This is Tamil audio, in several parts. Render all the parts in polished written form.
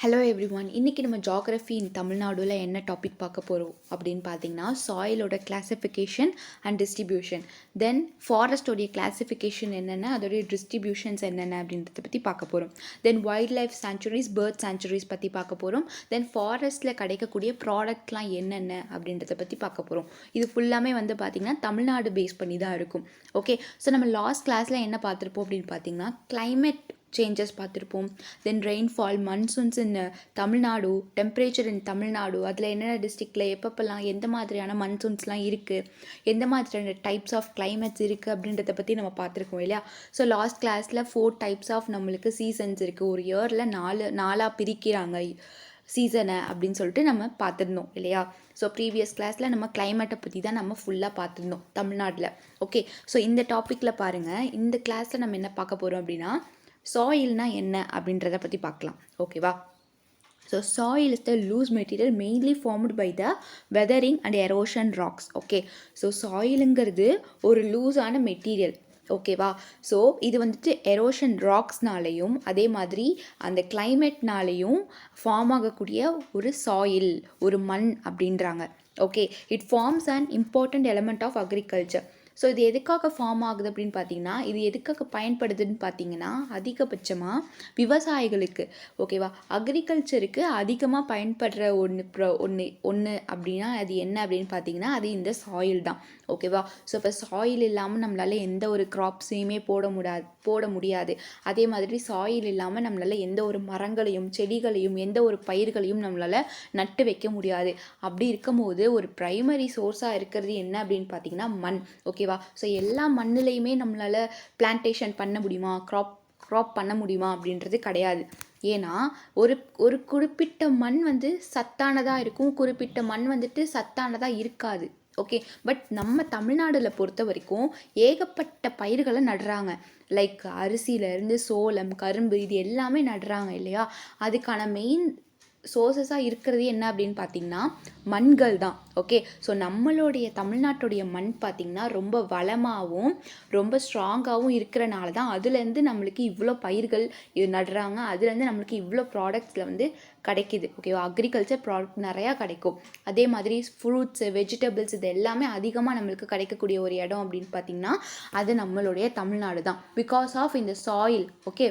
Hello everyone. இன்றைக்கி நம்ம ஜியாகிரஃபி இன் தமிழ்நாடுல என்ன டாபிக் பார்க்க போகிறோம் அப்படின்னு பார்த்தீங்கன்னா, சாயிலோட கிளாசிஃபிகேஷன் அண்ட் டிஸ்ட்ரிபியூஷன், தென் ஃபாரஸ்டோடைய கிளாசிஃபிகேஷன் என்னென்ன, அதோடைய டிஸ்ட்ரிபியூஷன்ஸ் என்னென்ன அப்படின்றத பற்றி பார்க்க போகிறோம். Then wild life sanctuaries, bird sanctuaries பற்றி பார்க்க போகிறோம். தென் ஃபாரஸ்ட்டில் கிடைக்கக்கூடிய ப்ராடக்ட்லாம் என்னென்ன அப்படின்றத பற்றி பார்க்க போகிறோம். இது ஃபுல்லாமே பார்த்திங்கன்னா தமிழ்நாடு பேஸ் பண்ணி தான் இருக்கும். ஓகே, ஸோ நம்ம லாஸ்ட் கிளாஸில் என்ன பார்த்துருப்போம் அப்படின்னு பார்த்தீங்கன்னா, கிளைமேட் சேஞ்சஸ் பார்த்துருப்போம். Then rainfall, monsoons in Tamil Nadu, temperature in Tamil Nadu, அதில் என்னென்ன டிஸ்ட்ரிக்டில் எப்பப்பெல்லாம் எந்த மாதிரியான மன்சூன்ஸ்லாம் இருக்குது, எந்த மாதிரியான டைப்ஸ் ஆஃப் கிளைமேட்ஸ் இருக்குது அப்படின்றத பற்றி நம்ம பார்த்துருக்கோம் இல்லையா. ஸோ லாஸ்ட் கிளாஸில் 4 டைப்ஸ் ஆஃப் நம்மளுக்கு சீசன்ஸ் இருக்குது. ஒரு இயரில் நாலாக பிரிக்கிறாங்க சீசனை அப்படின்னு சொல்லிட்டு நம்ம பார்த்துருந்தோம் இல்லையா. ஸோ ப்ரீவியஸ் கிளாஸில் நம்ம கிளைமேட்டை பற்றி தான் நம்ம ஃபுல்லாக பார்த்துருந்தோம் தமிழ்நாட்டில். ஓகே, ஸோ இந்த டாப்பிக்கில் பாருங்கள், இந்த கிளாஸில் நம்ம என்ன பார்க்க போகிறோம் அப்படின்னா, சாயில்னா என்ன அப்படின்றத பற்றி பார்க்கலாம். ஓகேவா. So soil is the loose material mainly formed by the weathering and erosion rocks. Okay, so சாயிலுங்கிறது ஒரு லூஸான மெட்டீரியல். ஓகேவா. ஸோ இது எரோஷன் ராக்ஸ்னாலையும் அதே மாதிரி அந்த கிளைமேட்னாலையும் ஃபார்ம் ஆகக்கூடிய ஒரு சாயில், ஒரு மண் அப்படின்றாங்க. Okay, it forms an important element of agriculture. So இது எதுக்காக ஃபார்ம் ஆகுது அப்படின்னு பார்த்தீங்கன்னா, இது எதுக்காக பயன்படுதுன்னு பார்த்தீங்கன்னா, அதிகபட்சமாக விவசாயிகளுக்கு, ஓகேவா, அக்ரிகல்ச்சருக்கு அதிகமாக பயன்படுற ஒன்று அப்படின்னா அது என்ன அப்படின்னு பார்த்தீங்கன்னா, அது இந்த சாயில் தான். ஓகேவா. ஸோ இப்போ சாயில் இல்லாமல் நம்மளால் எந்த ஒரு கிராப்ஸையுமே போட முடியாது. அதே மாதிரி சாயில் இல்லாமல் நம்மளால் எந்த ஒரு மரங்களையும் செடிகளையும் எந்த ஒரு பயிர்களையும் நம்மளால் நட்டு வைக்க முடியாது. அப்படி இருக்கும்போது ஒரு ப்ரைமரி சோர்ஸாக இருக்கிறது என்ன அப்படின்னு பார்த்தீங்கன்னா மண். ஓகேவா. ஸோ எல்லா மண்ணிலையுமே நம்மளால் பிளான்டேஷன் பண்ண முடியுமா, க்ராப் பண்ண முடியுமா அப்படின்றது கிடையாது. ஏன்னா ஒரு குறிப்பிட்ட மண் சத்தானதாக இருக்கும், குறிப்பிட்ட மண் சத்தானதாக இருக்காது. ஓகே, பட் நம்ம தமிழ்நாடுல பொறுத்த வரைக்கும் ஏகப்பட்ட பயிர்களை நடுறாங்க. லைக் அரிசியிலேருந்து சோளம், கரும்பு, இது எல்லாமே நடுறாங்க இல்லையா. அதுக்கான மெயின் சோர்ஸஸாக இருக்கிறது என்ன அப்படின்னு பார்த்தீங்கன்னா மண்கள் தான். ஓகே, ஸோ நம்மளுடைய தமிழ்நாட்டுடைய மண் பார்த்திங்கன்னா ரொம்ப வளமாகவும் ரொம்ப ஸ்ட்ராங்காகவும் இருக்கிறனால தான் அதுலேருந்து நம்மளுக்கு இவ்வளோ பயிர்கள் நடுறாங்க, அதுலேருந்து நம்மளுக்கு இவ்வளோ ப்ராடக்ட்ஸில் கிடைக்கிது. ஓகேவா. அக்ரிகல்ச்சர் ப்ராடக்ட் நிறையா கிடைக்கும். அதே மாதிரி ஃப்ரூட்ஸு, வெஜிடபிள்ஸ், இது எல்லாமே அதிகமாக நம்மளுக்கு கிடைக்கக்கூடிய ஒரு இடம் அப்படின்னு பார்த்திங்கன்னா அது நம்மளுடைய தமிழ்நாடு தான். பிகாஸ் ஆஃப் இந்த சாயில். ஓகே,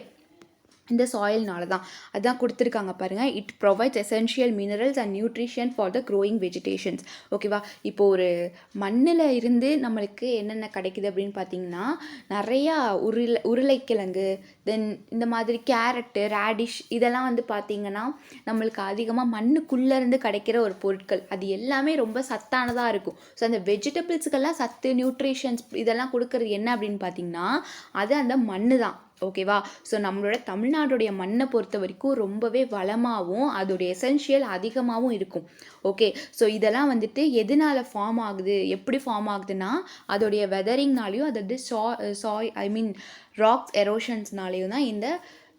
இந்த சாயில்னால தான் அதான் கொடுத்துருக்காங்க பாருங்கள். It provides essential minerals and nutrition for the growing vegetations. ஓகேவா. இப்போது ஒரு மண்ணில் இருந்து நம்மளுக்கு என்னென்ன கிடைக்குது அப்படின்னு பார்த்தீங்கன்னா, நிறையா உருளைக்கிழங்கு, தென் இந்த மாதிரி கேரட்டு, ரேடிஷ், இதெல்லாம் பார்த்தீங்கன்னா நம்மளுக்கு அதிகமாக மண்ணுக்குள்ளேருந்து கிடைக்கிற ஒரு பொருட்கள். அது எல்லாமே ரொம்ப சத்தானதாக இருக்கும். ஸோ அந்த வெஜிடபிள்ஸுக்கெல்லாம் சத்து, நியூட்ரிஷன்ஸ் இதெல்லாம் கொடுக்கறது என்ன அப்படின்னு பார்த்தீங்கன்னா அது அந்த மண் தான். ஓகேவா. ஸோ நம்மளோட தமிழ்நாடுடைய மண்ணை பொறுத்த வரைக்கும் ரொம்பவே வளமாகவும் அதோடைய எசென்ஷியல் அதிகமாகவும் இருக்கும். ஓகே, ஸோ இதெல்லாம் எதனால் ஃபார்ம் ஆகுது, எப்படி ஃபார்ம் ஆகுதுன்னா அதோடைய வெதரிங்னாலையும் அதாவது ராக்ஸ் எரோஷன்ஸ்னாலையும் தான் இந்த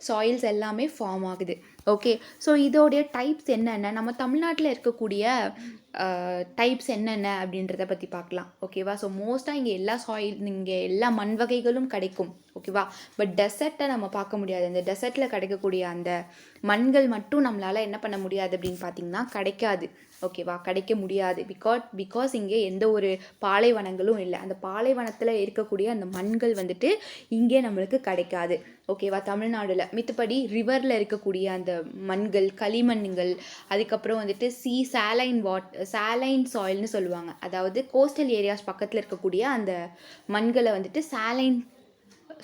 சாயில்ஸ் எல்லாமே ஃபார்ம் ஆகுது. ஓகே, ஸோ இதோடைய டைப்ஸ் என்னென்ன, நம்ம தமிழ்நாட்டில் இருக்கக்கூடிய டைப்ஸ் என்னென்ன அப்படின்றத பற்றி பார்க்கலாம். ஓகேவா. ஸோ மோஸ்ட்டாக இங்கே எல்லா மண் வகைகளும் கிடைக்கும். ஓகேவா. பட் டெசர்ட்டை நம்ம பார்க்க முடியாது. அந்த டெசர்ட்டில் கிடைக்கக்கூடிய அந்த மண்கள் மட்டும் நம்மளால் என்ன பண்ண முடியாது அப்படின்னு பார்த்தீங்கன்னா கிடைக்காது. ஓகேவா, கிடைக்க முடியாது. பிகாஸ் இங்கே எந்த ஒரு பாலைவனங்களும் இல்லை. அந்த பாலைவனத்தில் இருக்கக்கூடிய அந்த மண்கள் இங்கே நம்மளுக்கு கிடைக்காது. ஓகேவா. தமிழ்நாடுல மித்தபடி ரிவரில் இருக்கக்கூடிய அந்த மண்கள், களிமண்கள், அதுக்கப்புறம் சாலைன் சாயில்னு சொல்லுவாங்க. அதாவது கோஸ்டல் ஏரியாஸ் பக்கத்தில் இருக்கக்கூடிய அந்த மண்களை சாலைன்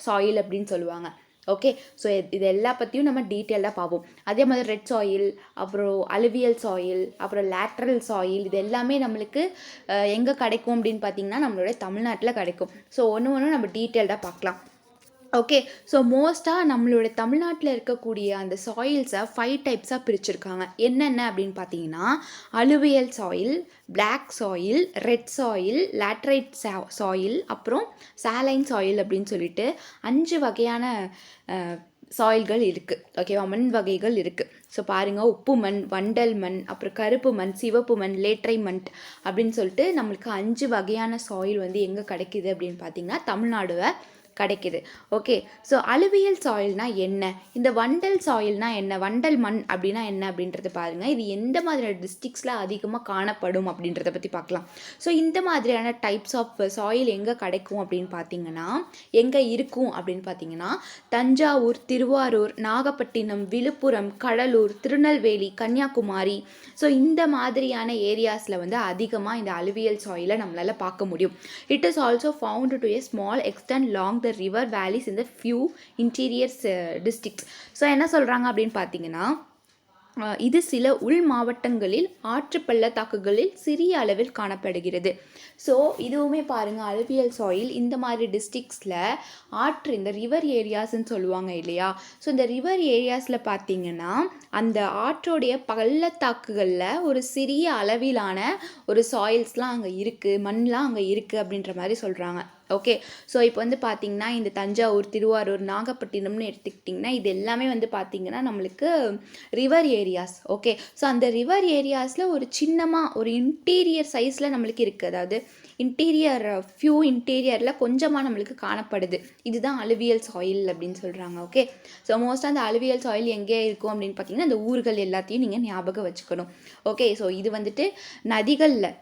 சாயில் அப்படின்னு சொல்லுவாங்க. ஓகே, ஸோ இது எல்லா பற்றியும் நம்ம டீட்டெயிலாக பார்ப்போம். அதே மாதிரி ரெட் சாயில், அப்புறம் அலுவியல் சாயில், அப்புறம் லேட்ரல் சாயில், இது எல்லாமே நம்மளுக்கு எங்கே கிடைக்கும் அப்படின்னு பார்த்தீங்கன்னா நம்மளுடைய தமிழ்நாட்டில் கிடைக்கும். ஸோ ஒன்று நம்ம டீட்டெயில்டாக பார்க்கலாம். ஓகே, ஸோ மோஸ்ட்டாக நம்மளோட தமிழ்நாட்டில் இருக்கக்கூடிய அந்த சாயில்ஸை 5 டைப்ஸாக பிரிச்சுருக்காங்க. என்னென்ன அப்படின்னு பார்த்தீங்கன்னா alluvial soil, black soil, red soil, laterite soil, அப்புறம் சாலைன் சாயில் அப்படின்னு சொல்லிட்டு 5 வகையான சாயில்கள் இருக்குது. ஓகேவா, மண் வகைகள் இருக்குது. ஸோ பாருங்கள், உப்பு மண், வண்டல் மண், அப்புறம் கருப்பு மண், சிவப்பு மண், லேட்ரை மண் அப்படின்னு சொல்லிட்டு நம்மளுக்கு 5 வகையான சாயில் எங்கே கிடைக்கிது அப்படின்னு பார்த்தீங்கன்னா தமிழ்நாடுவை கிடைக்குது. ஓகே, ஸோ அலுவியல் சாயில்னா என்ன, இந்த வண்டல் சாயில்னா என்ன, வண்டல் மண் அப்படின்னா என்ன அப்படின்றது பாருங்கள். இது எந்த மாதிரியான டிஸ்ட்ரிக்ஸில் அதிகமாக காணப்படும் அப்படின்றத பற்றி பார்க்கலாம். ஸோ இந்த மாதிரியான டைப்ஸ் ஆஃப் சாயில் எங்கே கிடைக்கும் அப்படின்னு பார்த்தீங்கன்னா, எங்கே இருக்கும் அப்படின்னு பார்த்தீங்கன்னா, தஞ்சாவூர், திருவாரூர், நாகப்பட்டினம், விழுப்புரம், கடலூர், திருநெல்வேலி, கன்னியாகுமரி. ஸோ இந்த மாதிரியான ஏரியாஸில் வந்து அதிகமாக இந்த அலுவியல் சாயிலை நம்மளால் பார்க்க முடியும். It is also found to a small extent along the river valleys in the few interior districts. So என்ன சொல்கிறாங்க அப்படின்னு பார்த்தீங்கன்னா, இது சில உள் மாவட்டங்களில் ஆற்று பள்ளத்தாக்குகளில் சிறிய அளவில் காணப்படுகிறது. ஸோ இதுவுமே பாருங்கள், அலுவியல் சாயில் இந்த மாதிரி டிஸ்ட்ரிக்ஸில் ஆற்று, இந்த ரிவர் ஏரியாஸ்ன்னு சொல்லுவாங்க இல்லையா. ஸோ இந்த ரிவர் ஏரியாஸில் பார்த்தீங்கன்னா அந்த ஆற்றோடைய பள்ளத்தாக்குகளில் ஒரு சிறிய அளவிலான ஒரு சாயில்ஸ்லாம் அங்கே இருக்குது, மண்லாம் அங்கே இருக்குது அப்படின்ற மாதிரி சொல்கிறாங்க. ஓகே, ஸோ இப்போ வந்து பார்த்திங்கன்னா இந்த தஞ்சாவூர், திருவாரூர், நாகப்பட்டினம்னு எடுத்துக்கிட்டிங்கன்னா இது எல்லாமே வந்து பார்த்திங்கன்னா நம்மளுக்கு ரிவர் ஏரியாஸ். ஓகே, ஸோ அந்த ரிவர் ஏரியாஸில் ஒரு சின்னமாக ஒரு இன்டீரியர் சைஸில் நம்மளுக்கு இருக்குது. அதாவது இன்டீரியரில் கொஞ்சமாக நம்மளுக்கு காணப்படுது. இதுதான் அலுவியல் சாயில் அப்படின்னு சொல்கிறாங்க. ஓகே, ஸோ மோஸ்ட்டாக அந்த அலுவியல் சாயில் எங்கே இருக்கும் அப்படின்னு பார்த்தீங்கன்னா அந்த ஊர்கள் எல்லாத்தையும் நீங்கள் ஞாபகம் வச்சுக்கணும். ஓகே, ஸோ இது வந்துட்டு நதிகளில்,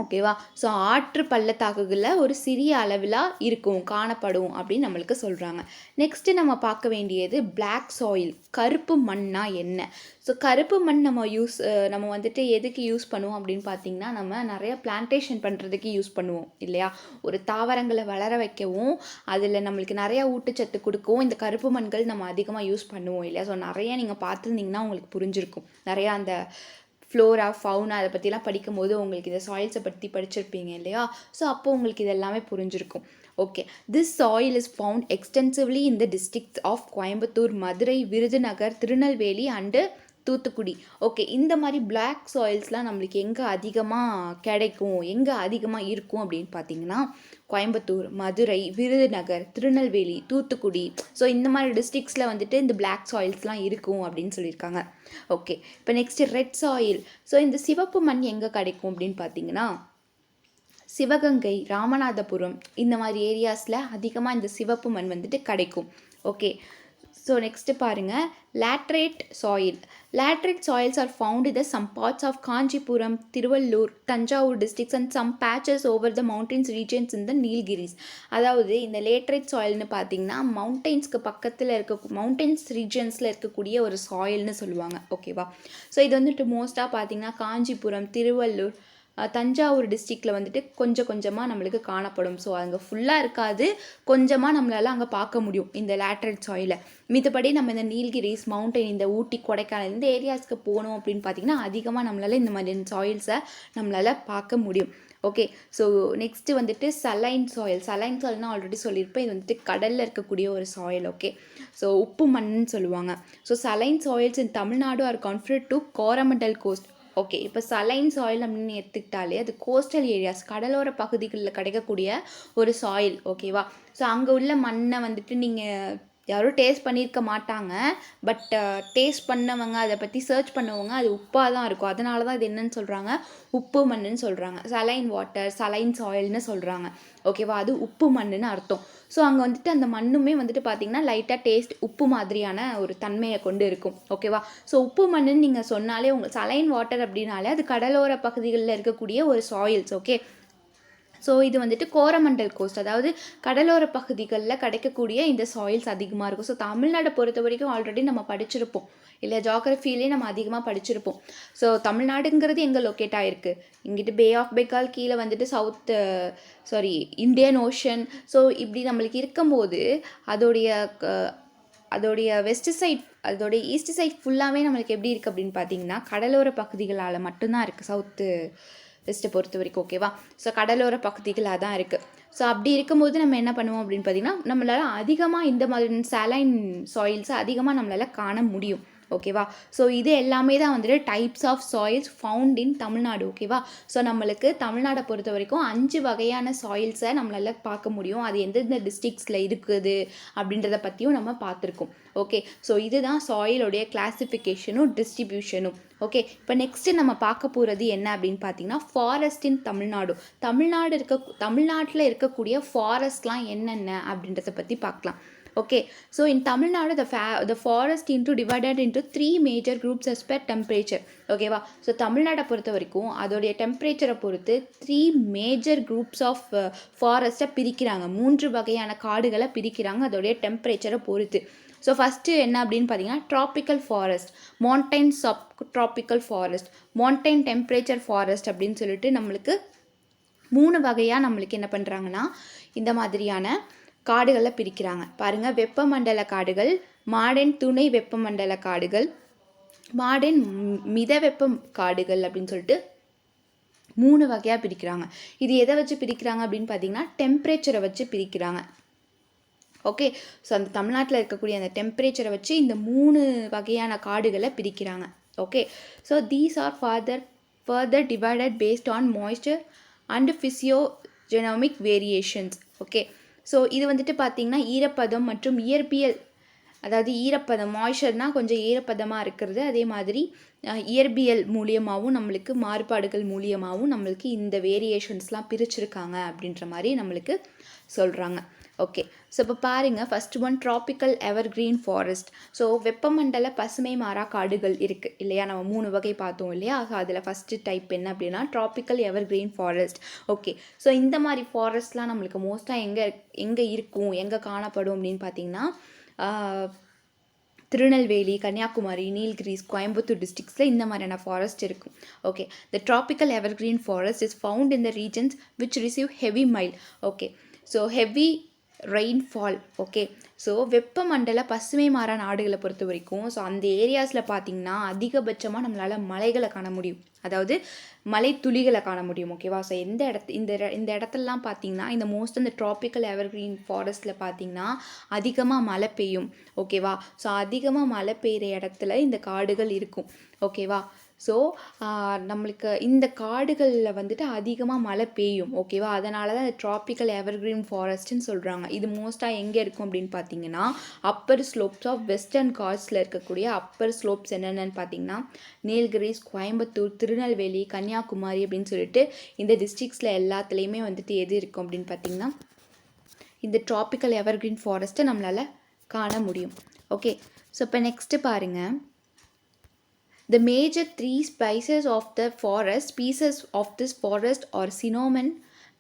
ஓகேவா, ஸோ ஆற்று பள்ளத்தாக்குகளில் ஒரு சிறிய அளவில் இருக்கும், காணப்படும் அப்படின்னு நம்மளுக்கு சொல்கிறாங்க. நெக்ஸ்ட்டு நம்ம பார்க்க வேண்டியது பிளாக் சாயில், கருப்பு மண்ணா என்ன. ஸோ கருப்பு மண் நம்ம வந்துட்டு எதுக்கு யூஸ் பண்ணுவோம் அப்படின்னு பார்த்தீங்கன்னா, நம்ம நிறைய பிளான்டேஷன் பண்ணுறதுக்கு யூஸ் பண்ணுவோம் இல்லையா. ஒரு தாவரங்களை வளர வைக்கவும் அதில் நம்மளுக்கு நிறையா ஊட்டச்சத்து கொடுக்கவும் இந்த கருப்பு மண்கள் நம்ம அதிகமாக யூஸ் பண்ணுவோம் இல்லையா. ஸோ நிறைய நீங்கள் பார்த்துருந்தீங்கன்னா உங்களுக்கு புரிஞ்சிருக்கும். நிறையா அந்த ஃப்ளோரா, ஃபவுனா அதை பற்றிலாம் படிக்கும்போது உங்களுக்கு இந்த சாயில்ஸை பற்றி படிச்சிருப்பீங்க இல்லையா. ஸோ அப்போது உங்களுக்கு இது எல்லாமே புரிஞ்சிருக்கும். Okay, this soil is found extensively in the districts of Coimbatore, Madurai, Virudhunagar, Tirunelveli and Thoothukudi. Okay, இந்த மாதிரி பிளாக் சாயில்ஸ்லாம் நம்மளுக்கு எங்கே அதிகமாக கிடைக்கும், எங்கே அதிகமாக இருக்கும் அப்படின்னு பார்த்தீங்கன்னா கோயம்புத்தூர், மதுரை, விருதுநகர், திருநெல்வேலி, தூத்துக்குடி. ஸோ இந்த மாதிரி டிஸ்ட்ரிக்ஸில் வந்துட்டு இந்த பிளாக் சாயில்ஸ்லாம் இருக்கும் அப்படின்னு சொல்லியிருக்காங்க. ஓகே, இப்போ நெக்ஸ்ட்டு ரெட் சாயில். ஸோ இந்த சிவப்பு மண் எங்கே கிடைக்கும் அப்படின்னு பார்த்தீங்கன்னா சிவகங்கை, ராமநாதபுரம் இந்த மாதிரி ஏரியாஸில் அதிகமாக இந்த சிவப்பு மண் வந்துட்டு கிடைக்கும். ஓகே, ஸோ நெக்ஸ்ட்டு பாருங்கள், laterite soil. Laterite soils are found in some parts of Kanchipuram, Thiruvallur, Thanjavur districts and some patches over the mountains regions in the Nilgiris. அதாவது இந்த லேட்ரேட் சாயில்னு பார்த்தீங்கன்னா மவுண்டன்ஸ்க்கு பக்கத்தில் மவுண்டன்ஸ் ரீஜன்ஸில் இருக்கக்கூடிய ஒரு சாயில்னு சொல்லுவாங்க. ஓகேவா, ஸோ இது வந்துட்டு மோஸ்ட்டாக பார்த்தீங்கன்னா காஞ்சிபுரம், திருவள்ளூர், தஞ்சாவூர் டிஸ்ட்ரிக்டில் வந்துட்டு கொஞ்சம் கொஞ்சமாக நம்மளுக்கு காணப்படும். ஸோ அங்கே ஃபுல்லாக இருக்காது, கொஞ்சமாக நம்மளால் அங்கே பார்க்க முடியும் இந்த லேட்ரேட் சாயிலை. மித்தபடி நம்ம இந்த நீல்கிரிஸ், மவுண்டன், இந்த ஊட்டி, கொடைக்கானல் இந்த ஏரியாஸ்க்கு போனோம் அப்படின்னு பார்த்தீங்கன்னா அதிகமாக நம்மளால் இந்த மாதிரி சாயில்ஸை நம்மளால் பார்க்க முடியும். ஓகே, ஸோ நெக்ஸ்ட்டு வந்துட்டு சலைன் சாயில். சலைன் சாயில்னால் ஆல்ரெடி சொல்லியிருப்பேன், இது வந்துட்டு கடலில் இருக்கக்கூடிய ஒரு சாயில். ஓகே, ஸோ உப்பு மண்ணுன்னு சொல்லுவாங்க. So saline soils in Tamil Nadu are confined to Coromandel coast. Okay, இப்போ சலைன் சாயில் அப்படின்னு எடுத்துக்கிட்டாலே அது கோஸ்டல் ஏரியாஸ், கடலோர பகுதிகளில் கிடைக்கக்கூடிய ஒரு சாயில். ஓகேவா, ஸோ அங்கே உள்ள மண்ணை வந்துட்டு நீங்கள் யாரும் டேஸ்ட் பண்ணியிருக்க மாட்டாங்க. பட் டேஸ்ட் பண்ணவங்க, அதை பற்றி சர்ச் பண்ணவங்க அது உப்பாக தான் இருக்கும். அதனால தான் இது என்னன்னு சொல்கிறாங்க, உப்பு மண்ணுன்னு சொல்கிறாங்க. சலைன் வாட்டர், சலைன் சாயில்னு சொல்கிறாங்க. ஓகேவா, அது உப்பு மண்ணுன்னு அர்த்தம். ஸோ அங்கே வந்துட்டு அந்த மண்ணுமே வந்துட்டு பார்த்திங்கன்னா லைட்டாக டேஸ்ட் உப்பு மாதிரியான ஒரு தன்மையை கொண்டு இருக்கும். ஓகேவா, ஸோ உப்பு மண்ணுன்னு நீங்கள் சொன்னாலே உங்கள் சலைன் வாட்டர் அப்படின்னாலே அது கடலோர பகுதிகளில் இருக்கக்கூடிய ஒரு சாயில்ஸ். ஓகே, ஸோ இது வந்துட்டு கோரமண்டல் கோஸ்ட், அதாவது கடலோர பகுதிகளில் கிடைக்கக்கூடிய இந்த சாயில்ஸ் அதிகமாக இருக்கும். ஸோ தமிழ்நாடை பொறுத்த வரைக்கும் ஆல்ரெடி நம்ம படிச்சிருப்போம் இல்லையா, ஜாகிரஃபிலே நம்ம அதிகமாக படிச்சிருப்போம். ஸோ தமிழ்நாடுங்கிறது எங்கே லொக்கேட் ஆகிருக்கு, இங்கிட்டு பே ஆஃப் பெங்கால், கீழே வந்துட்டு இந்தியன் ஓஷன். ஸோ இப்படி நம்மளுக்கு இருக்கும்போது அதோடைய வெஸ்ட் சைட், அதோடைய ஈஸ்ட் சைட் ஃபுல்லாகவே நம்மளுக்கு எப்படி இருக்குது அப்படின்னு பார்த்தீங்கன்னா கடலோர பகுதிகளால் மட்டும்தான் இருக்குது, சவுத்து வெஸ்ட்டை பொறுத்த வரைக்கும். ஓகேவா, ஸோ கடலோர பகுதிகளாக தான் இருக்குது. ஸோ அப்படி இருக்கும்போது நம்ம என்ன பண்ணுவோம் அப்படின்னு பார்த்தீங்கன்னா நம்மளால் அதிகமாக இந்த மாதிரி சலைன் சாயில்ஸை அதிகமாக நம்மளால் காண முடியும். ஓகேவா. ஸோ இது எல்லாமே தான் வந்துட்டு types of soils found in Tamil Nadu. ஓகேவா. ஸோ நம்மளுக்கு தமிழ்நாடை பொறுத்த வரைக்கும் 5 வகையான சாயில்ஸை நம்மளால் பார்க்க முடியும். அது எந்தெந்த டிஸ்ட்ரிக்ஸில் இருக்குது அப்படின்றத பற்றியும் நம்ம பார்த்துருக்கோம். ஓகே. ஸோ இதுதான் சாயிலோடைய கிளாசிஃபிகேஷனும் டிஸ்ட்ரிபியூஷனும். ஓகே. இப்போ நெக்ஸ்ட்டு நம்ம பார்க்க போகிறது என்ன அப்படின்னு பார்த்தீங்கன்னா ஃபாரஸ்ட் இன் தமிழ்நாடு. தமிழ்நாட்டில் இருக்கக்கூடிய ஃபாரஸ்ட்லாம் என்னென்ன அப்படின்றத பற்றி பார்க்கலாம். Okay. So in Tamil Nadu the forest divided into 3 major groups as per temperature. ஓகேவா. ஸோ தமிழ்நாடை பொறுத்த வரைக்கும் அதோடைய டெம்பரேச்சரை பொறுத்து 3 மேஜர் குரூப்ஸ் ஆஃப் ஃபாரஸ்ட்டை பிரிக்கிறாங்க. 3 வகையான காடுகளை பிரிக்கிறாங்க அதோடைய டெம்பரேச்சரை பொறுத்து. ஸோ ஃபஸ்ட்டு என்ன அப்படின்னு பார்த்தீங்கன்னா tropical forest, mountain sub tropical forest, mountain temperature forest அப்படின்னு சொல்லிட்டு நம்மளுக்கு 3 வகையாக நம்மளுக்கு என்ன பண்ணுறாங்கன்னா இந்த மாதிரியான காடுகளை பிரிக்கிறாங்க. பாருங்கள், வெப்பமண்டல காடுகள், மாடர்ன் துணை வெப்பமண்டல காடுகள், மாடர்ன் மித வெப்ப காடுகள் அப்படின்னு சொல்லிட்டு 3 வகையாக பிரிக்கிறாங்க. இது எதை வச்சு பிரிக்கிறாங்க அப்படின்னு பார்த்தீங்கன்னா டெம்பரேச்சரை வச்சு பிரிக்கிறாங்க. ஓகே. ஸோ அந்த தமிழ்நாட்டில் இருக்கக்கூடிய அந்த டெம்பரேச்சரை வச்சு இந்த 3 வகையான காடுகளை பிரிக்கிறாங்க. Okay. So these are further divided based on moisture and physiognomic variations. Okay. So இது வந்துட்டு பார்த்திங்கன்னா ஈரப்பதம் மற்றும் இயற்பியல், அதாவது ஈரப்பதம் மாய்ஸ்சர்னால் கொஞ்சம் ஈரப்பதமாக இருக்கிறது, அதே மாதிரி இயற்பியல் மூலியமாகவும் நம்மளுக்கு மாறுபாடுகள் மூலியமாகவும் நம்மளுக்கு இந்த வேரியேஷன்ஸ்லாம் பிரிச்சிருக்காங்க அப்படின்ற மாதிரி நம்மளுக்கு சொல்கிறாங்க. ஓகே. ஸோ இப்போ பாருங்கள், first one tropical evergreen forest. So வெப்பமண்டல பசுமை மாறா காடுகள் இருக்குது இல்லையா, நம்ம 3 வகை பார்த்தோம் இல்லையா. ஸோ அதில் ஃபஸ்ட்டு டைப் என்ன அப்படின்னா tropical evergreen forest. Okay. So இந்த மாதிரி ஃபாரஸ்ட்லாம் நம்மளுக்கு மோஸ்ட்டாக எங்கே இருக்கும், எங்கே காணப்படும் அப்படின்னு பார்த்தீங்கன்னா திருநெல்வேலி, கன்னியாகுமரி, நீலகிரிஸ், கோயம்புத்தூர் டிஸ்ட்ரிக்ஸில் இந்த மாதிரியான ஃபாரஸ்ட் இருக்கும். Okay. The tropical evergreen forest is found in the regions which receive heavy mile. Okay. So heavy rainfall. Okay. So வெப்பமண்டல பசுமை மாறா நாடுகளை பொறுத்த வரைக்கும் ஸோ அந்த ஏரியாஸில் பார்த்திங்கன்னா அதிகபட்சமாக நம்மளால் மலைகளை காண முடியும், அதாவது மலை துளிகளை காண முடியும். ஓகேவா. ஸோ இந்த இடத்துலலாம் பார்த்திங்கன்னா இந்த இந்த ட்ராபிக்கல் எவர்கிரீன் ஃபாரஸ்ட்டில் பார்த்திங்கன்னா அதிகமாக மழை பெய்யும். ஓகேவா. ஸோ அதிகமாக மழை பெய்கிற இடத்துல இந்த காடுகள் இருக்கும். ஓகேவா. ஸோ நம்மளுக்கு இந்த காடுகளில் வந்துட்டு அதிகமாக மழை பெய்யும். ஓகேவா. அதனால தான் ட்ராபிக்கல் எவர்கிரீன் ஃபாரஸ்ட்னு சொல்கிறாங்க. இது மோஸ்ட்டாக எங்கே இருக்கும் அப்படின்னு பார்த்தீங்கன்னா அப்பர் ஸ்லோப்ஸ் ஆஃப் வெஸ்டர்ன் காட்ஸில் இருக்கக்கூடிய அப்பர் ஸ்லோப்ஸ் என்னென்னு பார்த்தீங்கன்னா நீலகிரிஸ், கோயம்புத்தூர், திருநெல்வேலி, கன்னியாகுமரி அப்படின்னு சொல்லிட்டு இந்த டிஸ்ட்ரிக்ஸில் எல்லாத்துலேயுமே வந்துட்டு எது இருக்கும் அப்படின்னு பார்த்தீங்கன்னா இந்த ட்ராபிக்கல் எவர்கிரீன் ஃபாரஸ்ட்டை நம்மளால் காண முடியும். ஓகே. ஸோ இப்போ நெக்ஸ்ட்டு பாருங்கள், the major 3 species of this forest are cinnamon,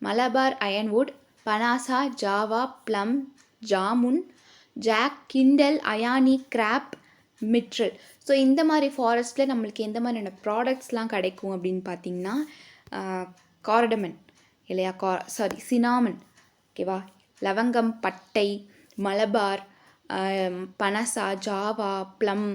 Malabar ironwood, Panasa, Java, plum, jamun, jack, kindle, ayani, crab, mitral. So இந்த மாதிரி ஃபாரஸ்ட்டில் நம்மளுக்கு எந்த மாதிரியான ப்ராடக்ட்ஸ்லாம் கிடைக்கும் அப்படின்னு பார்த்தீங்கன்னா கார்டமன் இல்லையா, சினாமன். ஓகேவா. லவங்கம், பட்டை, மலபார், பனசா, ஜாவா, ப்ளம்,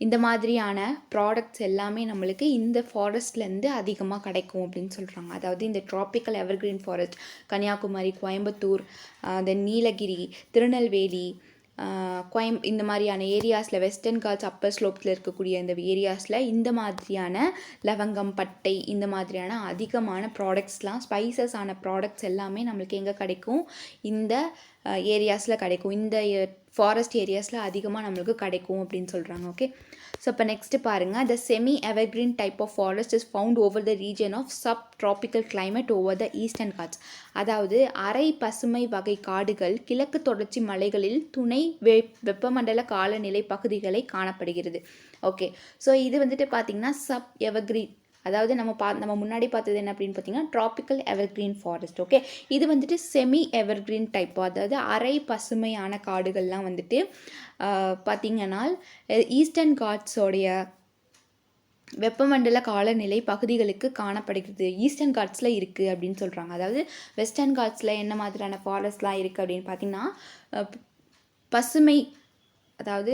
இந்த மாதிரியான ப்ராடக்ட்ஸ் எல்லாமே நம்மளுக்கு இந்த ஃபாரஸ்ட்லேருந்து அதிகமாக கிடைக்கும் அப்படின்னு சொல்கிறாங்க. அதாவது இந்த tropical evergreen forest Kanyakumari, Coimbatore, then Nilgiri, Tirunelveli, இந்த மாதிரியான ஏரியாஸில் வெஸ்டர்ன் காட்ஸ் அப்பர் ஸ்லோப்ஸில் இருக்கக்கூடிய இந்த ஏரியாஸில் இந்த மாதிரியான லவங்கம், பட்டை, இந்த மாதிரியான அதிகமான ப்ராடக்ட்ஸ்லாம் ஸ்பைசஸான ப்ராடக்ட்ஸ் எல்லாமே நம்மளுக்கு எங்கே கிடைக்கும், இந்த ஏரியாஸில் கிடைக்கும். இந்த ஃபாரஸ்ட் ஏரியாஸில் அதிகமாக நம்மளுக்கு கிடைக்கும் அப்படின்னு சொல்கிறாங்க. ஓகே. ஸோ இப்போ நெக்ஸ்ட்டு பாருங்கள், the semi evergreen type of forest is found over the region of sub tropical climate over the eastern Ghats. அதாவது அரை பசுமை வகை காடுகள் கிழக்கு தொடர்ச்சி மலைகளில் துணை வெப்பமண்டல காலநிலை பகுதிகளை காணப்படுகிறது. ஓகே. ஸோ இது வந்துட்டு பார்த்திங்கன்னா சப் எவர்கிரீன், அதாவது நம்ம முன்னாடி பார்த்தது என்ன அப்படின்னு பார்த்தீங்கன்னா ட்ராபிக்கல் எவர்கிரீன் ஃபாரஸ்ட். ஓகே. இது வந்துட்டு செமி எவர்கிரீன் டைப், அதாவது அரை பசுமையான காடுகள்லாம் வந்துட்டு பார்த்திங்கன்னா ஈஸ்டர்ன் காட்ஸோடைய வெப்பமண்டல காலநிலை பகுதிகளுக்கு காணப்படுகிறது, ஈஸ்டர்ன் காட்ஸில் இருக்குது அப்படின்னு சொல்கிறாங்க. அதாவது வெஸ்டர்ன் காட்ஸில் என்ன மாதிரியான ஃபாரஸ்ட்லாம் இருக்குது அப்படின்னு பார்த்திங்கன்னா பசுமை, அதாவது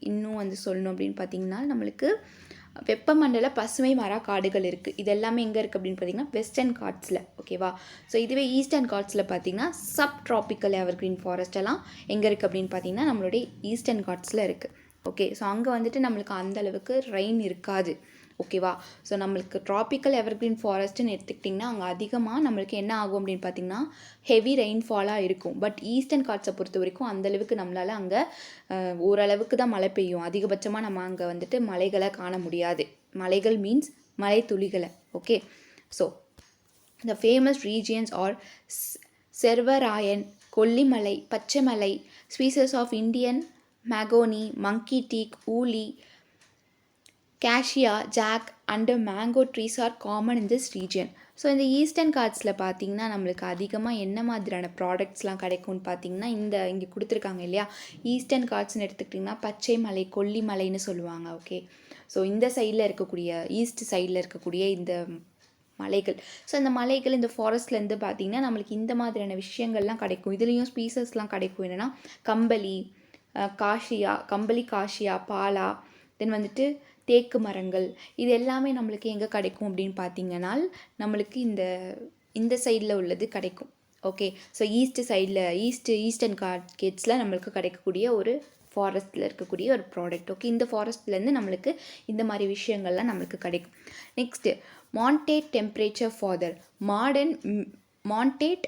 இன்னும் வந்து சொல்லணும் அப்படின்னு பார்த்திங்கன்னா நம்மளுக்கு வெப்பமண்டல பசுமை மரா காடுகள் இருக்குது. இது எல்லாமே எங்கே இருக்குது அப்படின்னு பார்த்தீங்கன்னா வெஸ்டர்ன் காட்ஸில். ஓகேவா. ஸோ இதுவே ஈஸ்டர்ன் காட்ஸில் பார்த்தீங்கன்னா சப் ட்ராபிக்கல் எவர்கிரீன் ஃபாரஸ்ட் எல்லாம் எங்கே இருக்குது அப்படின்னு பார்த்தீங்கன்னா நம்மளுடைய ஈஸ்டர்ன் காட்ஸில் இருக்குது. ஓகே, ஸோ அங்கே வந்துட்டு நம்மளுக்கு அந்த அளவுக்கு ரெயின் இருக்காது. ஓகேவா? ஸோ நம்மளுக்கு ட்ராபிக்கல் எவர்கிரீன் ஃபாரஸ்ட்டுன்னு எடுத்துக்கிட்டிங்கன்னா அங்கே அதிகமாக நம்மளுக்கு என்ன ஆகும் அப்படின்னு பார்த்தீங்கன்னா ஹெவி ரெயின்ஃபாலாக இருக்கும். பட் ஈஸ்டர்ன் காட்ஸை பொறுத்த வரைக்கும் அந்தளவுக்கு நம்மளால் அங்கே ஓரளவுக்கு தான் மழை பெய்யும். அதிகபட்சமாக நம்ம அங்கே வந்துட்டு மலைகளை காண முடியாது. மலைகள் மீன்ஸ் மலை துளிகளை. Okay, so the famous regions are Servarayan, Kollimalai, Pachaimalai, species of Indian mahogany, monkey teak, woolly, cassia, jack and mango trees are common in this region. So இந்த ஈஸ்டர்ன் காட்ஸில் பார்த்தீங்கன்னா நம்மளுக்கு அதிகமாக என்ன மாதிரியான ப்ராடக்ட்ஸ்லாம் கிடைக்கும்னு பார்த்தீங்கன்னா இங்கே கொடுத்துருக்காங்க இல்லையா, ஈஸ்டர்ன் காட்ஸ்ன்னு எடுத்துக்கிட்டிங்கன்னா பச்சை மலை, கொல்லிமலைன்னு சொல்லுவாங்க. ஓகே, ஸோ இந்த சைடில் இருக்கக்கூடிய ஈஸ்ட் சைடில் இருக்கக்கூடிய இந்த மலைகள். ஸோ இந்த மலைகள் இந்த ஃபாரஸ்ட்லேருந்து பார்த்திங்கன்னா நம்மளுக்கு இந்த மாதிரியான விஷயங்கள்லாம் கிடைக்கும். இதுலேயும் ஸ்பீசஸ்லாம் கிடைக்கும். என்னென்னா கம்பளி, காஷியா, பாலா, தென் வந்துட்டு தேக்கு மரங்கள். இது எல்லாமே நம்மளுக்கு எங்கே கிடைக்கும் அப்படின்னு பார்த்திங்கன்னா நம்மளுக்கு இந்த சைடில் உள்ளது கிடைக்கும். ஓகே, ஸோ ஈஸ்ட் சைடில் ஈஸ்டர்ன் காட்ஸில் நம்மளுக்கு கிடைக்கக்கூடிய ஒரு ஃபாரஸ்ட்டில் இருக்கக்கூடிய ஒரு ப்ராடக்ட். ஓகே, இந்த ஃபாரஸ்ட்லேருந்து நம்மளுக்கு இந்த மாதிரி விஷயங்கள்லாம் நம்மளுக்கு கிடைக்கும். Next montane temperature father montane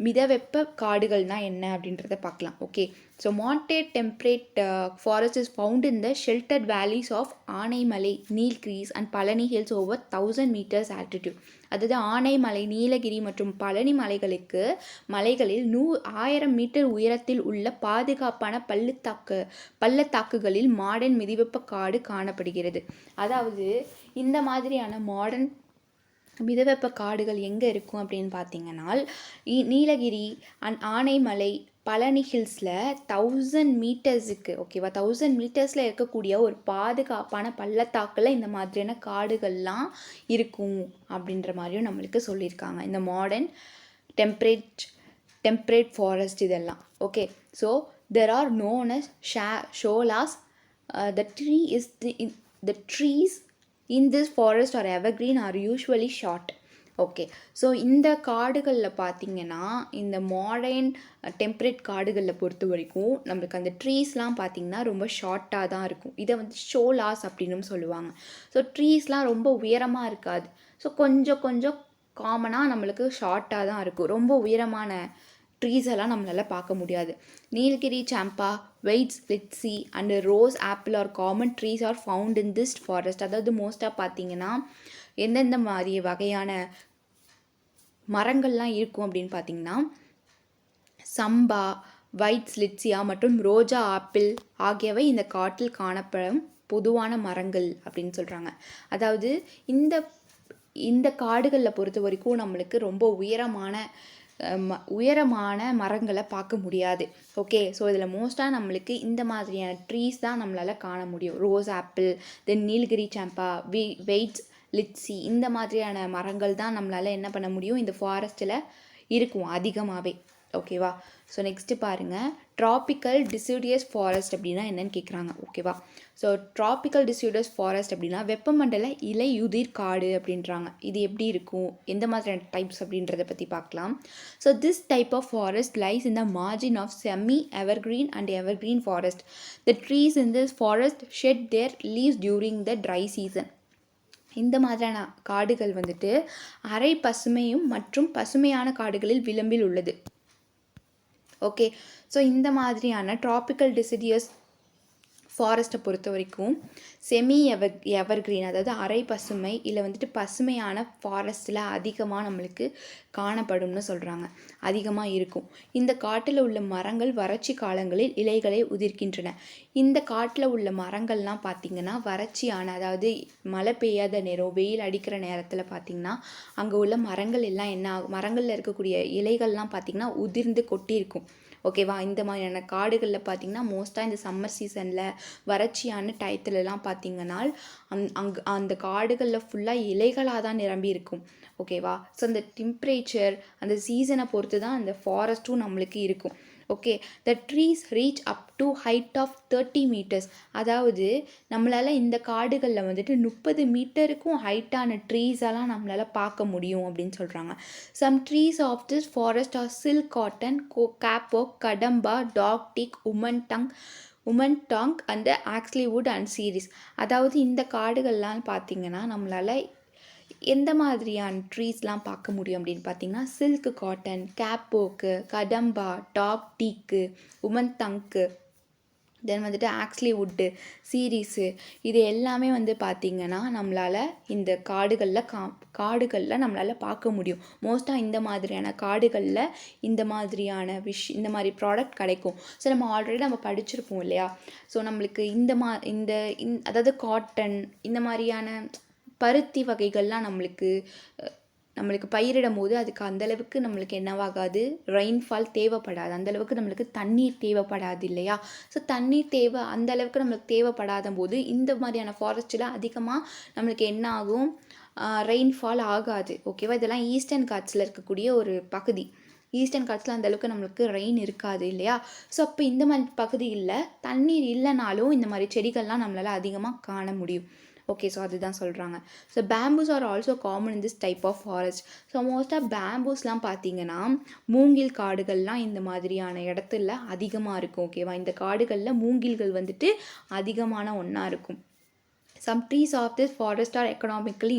மிதவெப்ப காடுகள்னால் என்ன அப்படின்றத பார்க்கலாம். Okay, so montane temperate forest is found in the sheltered valleys of Anaimalai, Nilgiris and Palani hills over 1000 meters altitude. அதாவது ஆனைமலை, நீலகிரி மற்றும் பழனி மலைகளில் 1000 மீட்டர் உயரத்தில் உள்ள பாதுகாப்பான பள்ளத்தாக்குகளில் மாடர்ன் மிதவெப்ப காடு காணப்படுகிறது. அதாவது இந்த மாதிரியான மாடர்ன் மிதவெப்ப காடுகள் எங்கே இருக்கும் அப்படின்னு பார்த்தீங்கன்னா நீலகிரி அண்ட் ஆனைமலை, பழனி ஹில்ஸில் 1000 மீட்டர்ஸுக்கு ஓகேவா 1000 மீட்டர்ஸில் இருக்கக்கூடிய ஒரு பாதுகாப்பான பள்ளத்தாக்கில் இந்த மாதிரியான காடுகள்லாம் இருக்கும் அப்படின்ற மாதிரியும் நம்மளுக்கு சொல்லியிருக்காங்க. இந்த மாடர்ன் டெம்பரேட் ஃபாரஸ்ட் இதெல்லாம். Okay, so there are known as sholas. the trees in this forest or evergreen are usually short. Okay, so இந்த காடுகளில் பார்த்திங்கன்னா இந்த மாடர்ன் டெம்பரேட் காடுகளில் பொறுத்த வரைக்கும் நம்மளுக்கு அந்த ட்ரீஸ்லாம் பார்த்திங்கன்னா ரொம்ப ஷார்ட்டாக தான் இருக்கும். இதை வந்து ஷோலாஸ் அப்படின்னு சொல்லுவாங்க. ஸோ ட்ரீஸ்லாம் ரொம்ப உயரமாக இருக்காது. ஸோ கொஞ்சம் காமனாக நம்மளுக்கு ஷார்ட்டாக தான் இருக்கும். ரொம்ப உயரமான ட்ரீஸ் எல்லாம் நம்மளால் பார்க்க முடியாது. Nilgiri champa, Wight's litsea and rose apple are common trees are found in this forest. அதாவது மோஸ்ட்டாக பார்த்தீங்கன்னா எந்தெந்த மாதிரி வகையான மரங்கள்லாம் இருக்கும் அப்படின்னு பார்த்தீங்கன்னா சம்பா, வைட்ஸ் லிட்ஸியா மற்றும் ரோஜா ஆப்பிள் ஆகியவை இந்த காட்டில் காணப்படும் பொதுவான மரங்கள் அப்படின்னு சொல்கிறாங்க. அதாவது இந்த காடுகளில் பொறுத்த வரைக்கும் நம்மளுக்கு ரொம்ப உயரமான மரங்களை பார்க்க முடியாது. ஓகே, ஸோ இதில் மோஸ்ட்டாக நம்மளுக்கு இந்த மாதிரியான ட்ரீஸ் தான் நம்மளால் காண முடியும். ரோஸ் ஆப்பிள், தென் நீலகிரி சாம்பா, வெயிட்ஸ் லிட்ஸி, இந்த மாதிரியான மரங்கள் தான் நம்மளால் என்ன பண்ண முடியும், இந்த ஃபாரஸ்ட்டில் இருக்கும் அதிகமாகவே. ஓகேவா, ஸோ நெக்ஸ்ட்டு பாருங்கள், ட்ராபிக்கல் டிசிடியஸ் ஃபாரஸ்ட் அப்படின்னா என்னென்னு கேட்குறாங்க. ஓகேவா, ஸோ ட்ராபிக்கல் டிசிடியஸ் ஃபாரஸ்ட் அப்படின்னா வெப்பமண்டல இலையுதிர் காடு அப்படின்றாங்க. இது எப்படி இருக்கும், எந்த மாதிரியான டைப்ஸ் அப்படின்றத பற்றி பார்க்கலாம். So this type of forest lies in the margin of semi evergreen and evergreen forest. The trees in this forest shed their leaves during the dry season. இந்த மாதிரியான காடுகள் வந்துட்டு அரை பசுமையும் மற்றும் பசுமையான காடுகளில் விளிம்பில் உள்ளது. ஓகே, ஸோ இந்த மாதிரியான ட்ராபிக்கல் டிசிடியஸ் ஃபாரஸ்ட்டை பொறுத்த வரைக்கும் செமி எவர்கிரீன், அதாவது அரை பசுமை இல்லை வந்துட்டு பசுமையான ஃபாரஸ்ட்டில் அதிகமாக நம்மளுக்கு காணப்படும்னு சொல்கிறாங்க, அதிகமாக இருக்கும். இந்த காட்டில் உள்ள மரங்கள் வறட்சி காலங்களில் இலைகளை உதிர்க்கின்றன. இந்த காட்டில் உள்ள மரங்கள்லாம் பார்த்திங்கன்னா வறட்சியான, அதாவது மழை பெய்யாத நேரம், வெயில் அடிக்கிற நேரத்தில் பார்த்திங்கன்னா அங்கே உள்ள மரங்கள் எல்லாம் மரங்களில் இருக்கக்கூடிய இலைகள்லாம் பார்த்திங்கன்னா உதிர்ந்து கொட்டியிருக்கும். ஓகேவா, இந்த மாதிரியான காடுகளில் பார்த்திங்கன்னா மோஸ்ட்டாக இந்த சம்மர் சீசனில் வறட்சியான டயத்துலலாம் பார்த்திங்கன்னா அந்த காடுகளில் ஃபுல்லாக இலைகளாக தான் நிரம்பி இருக்கும். ஓகேவா, ஸோ அந்த டெம்பரேச்சர் அந்த சீசனை பொறுத்து தான் அந்த ஃபாரஸ்ட்டும் நம்மளுக்கு இருக்கும். Okay, the trees reach up to height of 30 meters. அதாவது நம்மளால் இந்த காடுகளில் வந்துட்டு 30 மீட்டருக்கும் ஹைட்டான ட்ரீஸெல்லாம் நம்மளால் பார்க்க முடியும் அப்படின்னு சொல்கிறாங்க. Some trees of this forest are silk cotton, kapok, kadamba, டாக் டிக், உமன் டங், உமன் டாங் அண்ட் ஆக்ஸ்லிவுட் அண்ட் சீரிஸ். அதாவது இந்த காடுகள்லாம் பார்த்திங்கன்னா நம்மளால் எந்த மாதிரியான ட்ரீஸ்லாம் பார்க்க முடியும் அப்படின்னு பார்த்தீங்கன்னா சில்க் காட்டன், கேப்போக்கு, கடம்பா, டாப் டீக்கு, உமன் தங்கு, தென் வந்துட்டு ஆக்ஸ்லி வுட்டு, சீரீஸு, இது எல்லாமே வந்து பார்த்திங்கன்னா நம்மளால் இந்த காடுகளில் நம்மளால் பார்க்க முடியும். மோஸ்ட்டாக இந்த மாதிரியான காடுகளில் இந்த மாதிரியான இந்த மாதிரி ப்ராடக்ட் கிடைக்கும். ஸோ நம்ம ஆல்ரெடி நம்ம படிச்சிருப்போம் இல்லையா? ஸோ நம்மளுக்கு அதாவது காட்டன், இந்த மாதிரியான பருத்தி வகைகள்லாம் நம்மளுக்கு பயிரிடும் போது அதுக்கு அந்தளவுக்கு நம்மளுக்கு என்னவாகாது, ரெயின்ஃபால் தேவைப்படாது, அந்தளவுக்கு நம்மளுக்கு தண்ணீர் தேவைப்படாது இல்லையா? ஸோ தண்ணீர் அந்தளவுக்கு நம்மளுக்கு தேவைப்படாத போது இந்த மாதிரியான ஃபாரஸ்ட்டில் அதிகமாக நம்மளுக்கு என்ன ஆகும், ரெயின்ஃபால் ஆகாது. ஓகேவா? இதெல்லாம் ஈஸ்டர்ன் காட்ஸில் இருக்கக்கூடிய ஒரு பகுதி. ஈஸ்டர்ன் காட்ஸில் அந்தளவுக்கு நம்மளுக்கு ரெயின் இருக்காது இல்லையா? ஸோ அப்போ இந்த மாதிரி பகுதியில் தண்ணீர் இல்லைனாலும் இந்த மாதிரி செடிகள்லாம் நம்மளால் அதிகமாக காண முடியும். ஓகே, ஸோ அதுதான் சொல்கிறாங்க. So bamboos are also common in this type of forest. So மோஸ்ட்டாக பேம்பூஸ்லாம் பார்த்தீங்கன்னா மூங்கில் காடுகள்லாம் இந்த மாதிரியான இடத்துல அதிகமாக இருக்கும். ஓகேவா? இந்த காடுகளில் மூங்கில்கள் வந்துட்டு அதிகமான ஒன்றா இருக்கும். Some trees of this forest are economically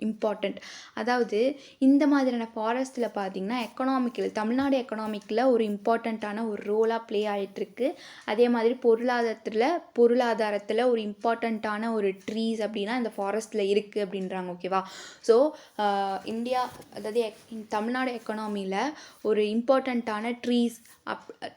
important. அதாவது இந்த மாதிரியான ஃபாரஸ்ட்டில் பார்த்திங்கன்னா தமிழ்நாடு எக்கனாமிக்கில் ஒரு இம்பார்ட்டண்ட்டான ஒரு ரோலாக ப்ளே ஆகிட்டுருக்கு. அதே மாதிரி பொருளாதாரத்தில் ஒரு இம்பார்ட்டண்ட்டான ஒரு ட்ரீஸ் அப்படின்னா இந்த ஃபாரஸ்ட்டில் இருக்குது அப்படின்றாங்க. ஓகேவா? ஸோ இந்தியா, அதாவது தமிழ்நாடு எக்கனாமியில் ஒரு இம்பார்ட்டண்ட்டான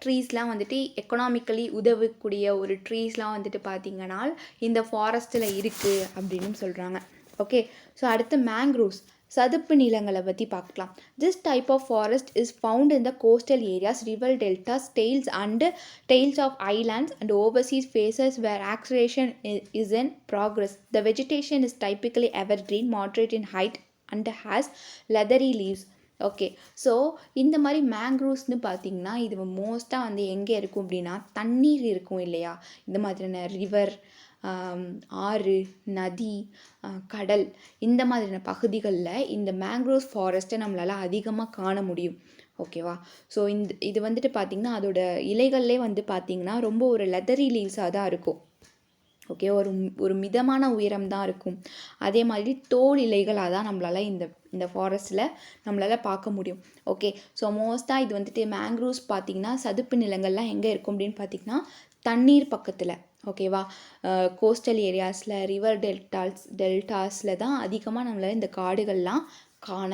ட்ரீஸ்லாம் வந்துட்டு எக்கனாமிக்கலி உதவக்கூடிய ஒரு ட்ரீஸ்லாம் வந்துட்டு பார்த்திங்கன்னா இந்த ஃபாரஸ்ட்டில் இருக்குது அப்படின்னு சொல்கிறாங்க. ஓகே, ஸோ அடுத்து மேங்க்ரோவ்ஸ், சதுப்பு நிலங்களை பற்றி பார்க்கலாம். This type of forest is found in the coastal areas, river deltas, tails of islands and overseas faces where oscillation is in progress. The vegetation is typically evergreen, moderate in height and has leathery leaves. Okay, so இந்த மாதிரி மேங்க்ரோவ்ஸ்னு பார்த்திங்கன்னா இது மோஸ்ட்டாக வந்து எங்கே இருக்கும் அப்படின்னா தண்ணீர் இருக்கும் இல்லையா? இந்த மாதிரியான ரிவர், ஆறு, நதி, கடல், இந்த மாதிரியான பகுதிகளில் இந்த மேங்க்ரோவ் ஃபாரஸ்ட்டை நம்மளால் அதிகமாக காண முடியும். ஓகேவா? ஸோ இது வந்துட்டு பார்த்திங்கன்னா அதோட இலைகள்லே வந்து பார்த்திங்கன்னா ரொம்ப ஒரு லெதரி லீவ்ஸாக தான் இருக்கும். ஓகே, ஒரு மிதமான உயரம் தான் இருக்கும். அதே மாதிரி தோல் இலைகளாக தான் நம்மளால் இந்த ஃபாரஸ்ட்டில் நம்மளால் பார்க்க முடியும். ஓகே, ஸோ மோஸ்ட்டாக இது வந்துட்டு மேங்க்ரோவ்ஸ் பார்த்திங்கன்னா சதுப்பு நிலங்கள்லாம் எங்கே இருக்கும் அப்படின்னு பார்த்திங்கன்னா தண்ணீர் பக்கத்தில். ஓகேவா? கோஸ்டல் ஏரியாஸில், ரிவர் டெல்டாஸில் தான் அதிகமாக நம்மளால் இந்த காடுகள்லாம் காண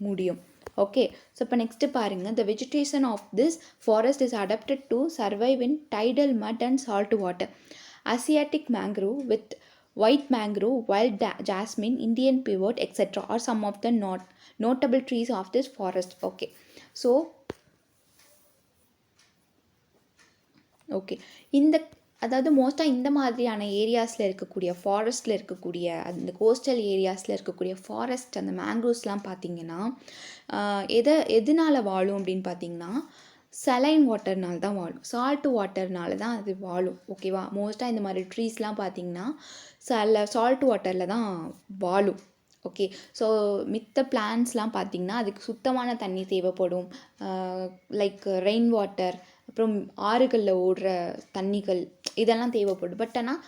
முடியும். ஓகே, ஸோ இப்போ நெக்ஸ்ட்டு பாருங்கள். The vegetation of this forest is adapted to survive in tidal mud and salt water. Asiatic mangrove with white mangrove, wild jasmine, Indian pivot, etc. are some of the notable trees of this forest. Okay, so அதாவது மோஸ்ட்டாக இந்த மாதிரியான ஏரியாஸில் இருக்கக்கூடிய ஃபாரஸ்ட்டில் இருக்கக்கூடிய அந்த கோஸ்டல் ஏரியாஸில் இருக்கக்கூடிய ஃபாரஸ்ட், அந்த மேங்க்ரோவ்ஸ்லாம் பார்த்திங்கன்னா எதனால் வாழும் அப்படின்னு பார்த்திங்கன்னா சலைன் வாட்டர்னால தான் வாழும், சால்ட் வாட்டர்னால தான் அது வாழும். ஓகேவா? மோஸ்ட்டாக இந்த மாதிரி ட்ரீஸ்லாம் பார்த்திங்கன்னா சால்ட் வாட்டரில் தான் வாழும். ஓகே, ஸோ மித்த பிளான்ட்ஸ்லாம் பார்த்திங்கன்னா அதுக்கு சுத்தமான தண்ணி தேவைப்படும், லைக் ரெயின் வாட்டர், அப்புறம் ஆறுகளில் ஓடுற தண்ணிகள், இதெல்லாம் தேவைப்படும். பட் ஆனால்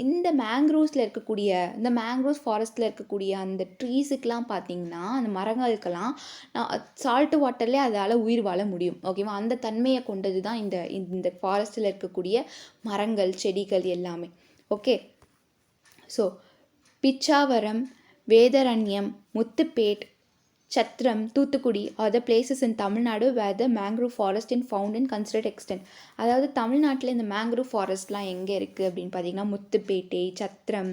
இந்த மேங்க்ரோவ்ஸில் இருக்கக்கூடிய இந்த மேங்க்ரோவ்ஸ் ஃபாரஸ்ட்டில் இருக்கக்கூடிய அந்த ட்ரீஸுக்கெலாம் பார்த்திங்கன்னா அந்த மரங்களுக்கெல்லாம் சால்ட் வாட்டர்லேயே அதால் உயிர் வாழ முடியும். ஓகேவா? அந்த தன்மையை கொண்டது தான் இந்த ஃபாரஸ்ட்டில் இருக்கக்கூடிய மரங்கள், செடிகள் எல்லாமே. Okay, so Pichavaram, Vedaranyam, Muthupet, Chatram, Thoothukudi are the places in Tamil Nadu where the mangrove forest is found in considered extent. அதாவது தமிழ்நாட்டில் இந்த மேங்க்ரோவ் ஃபாரஸ்ட்லாம் எங்கே இருக்குது அப்படின்னு பார்த்தீங்கன்னா முத்துப்பேட்டை, சத்திரம்,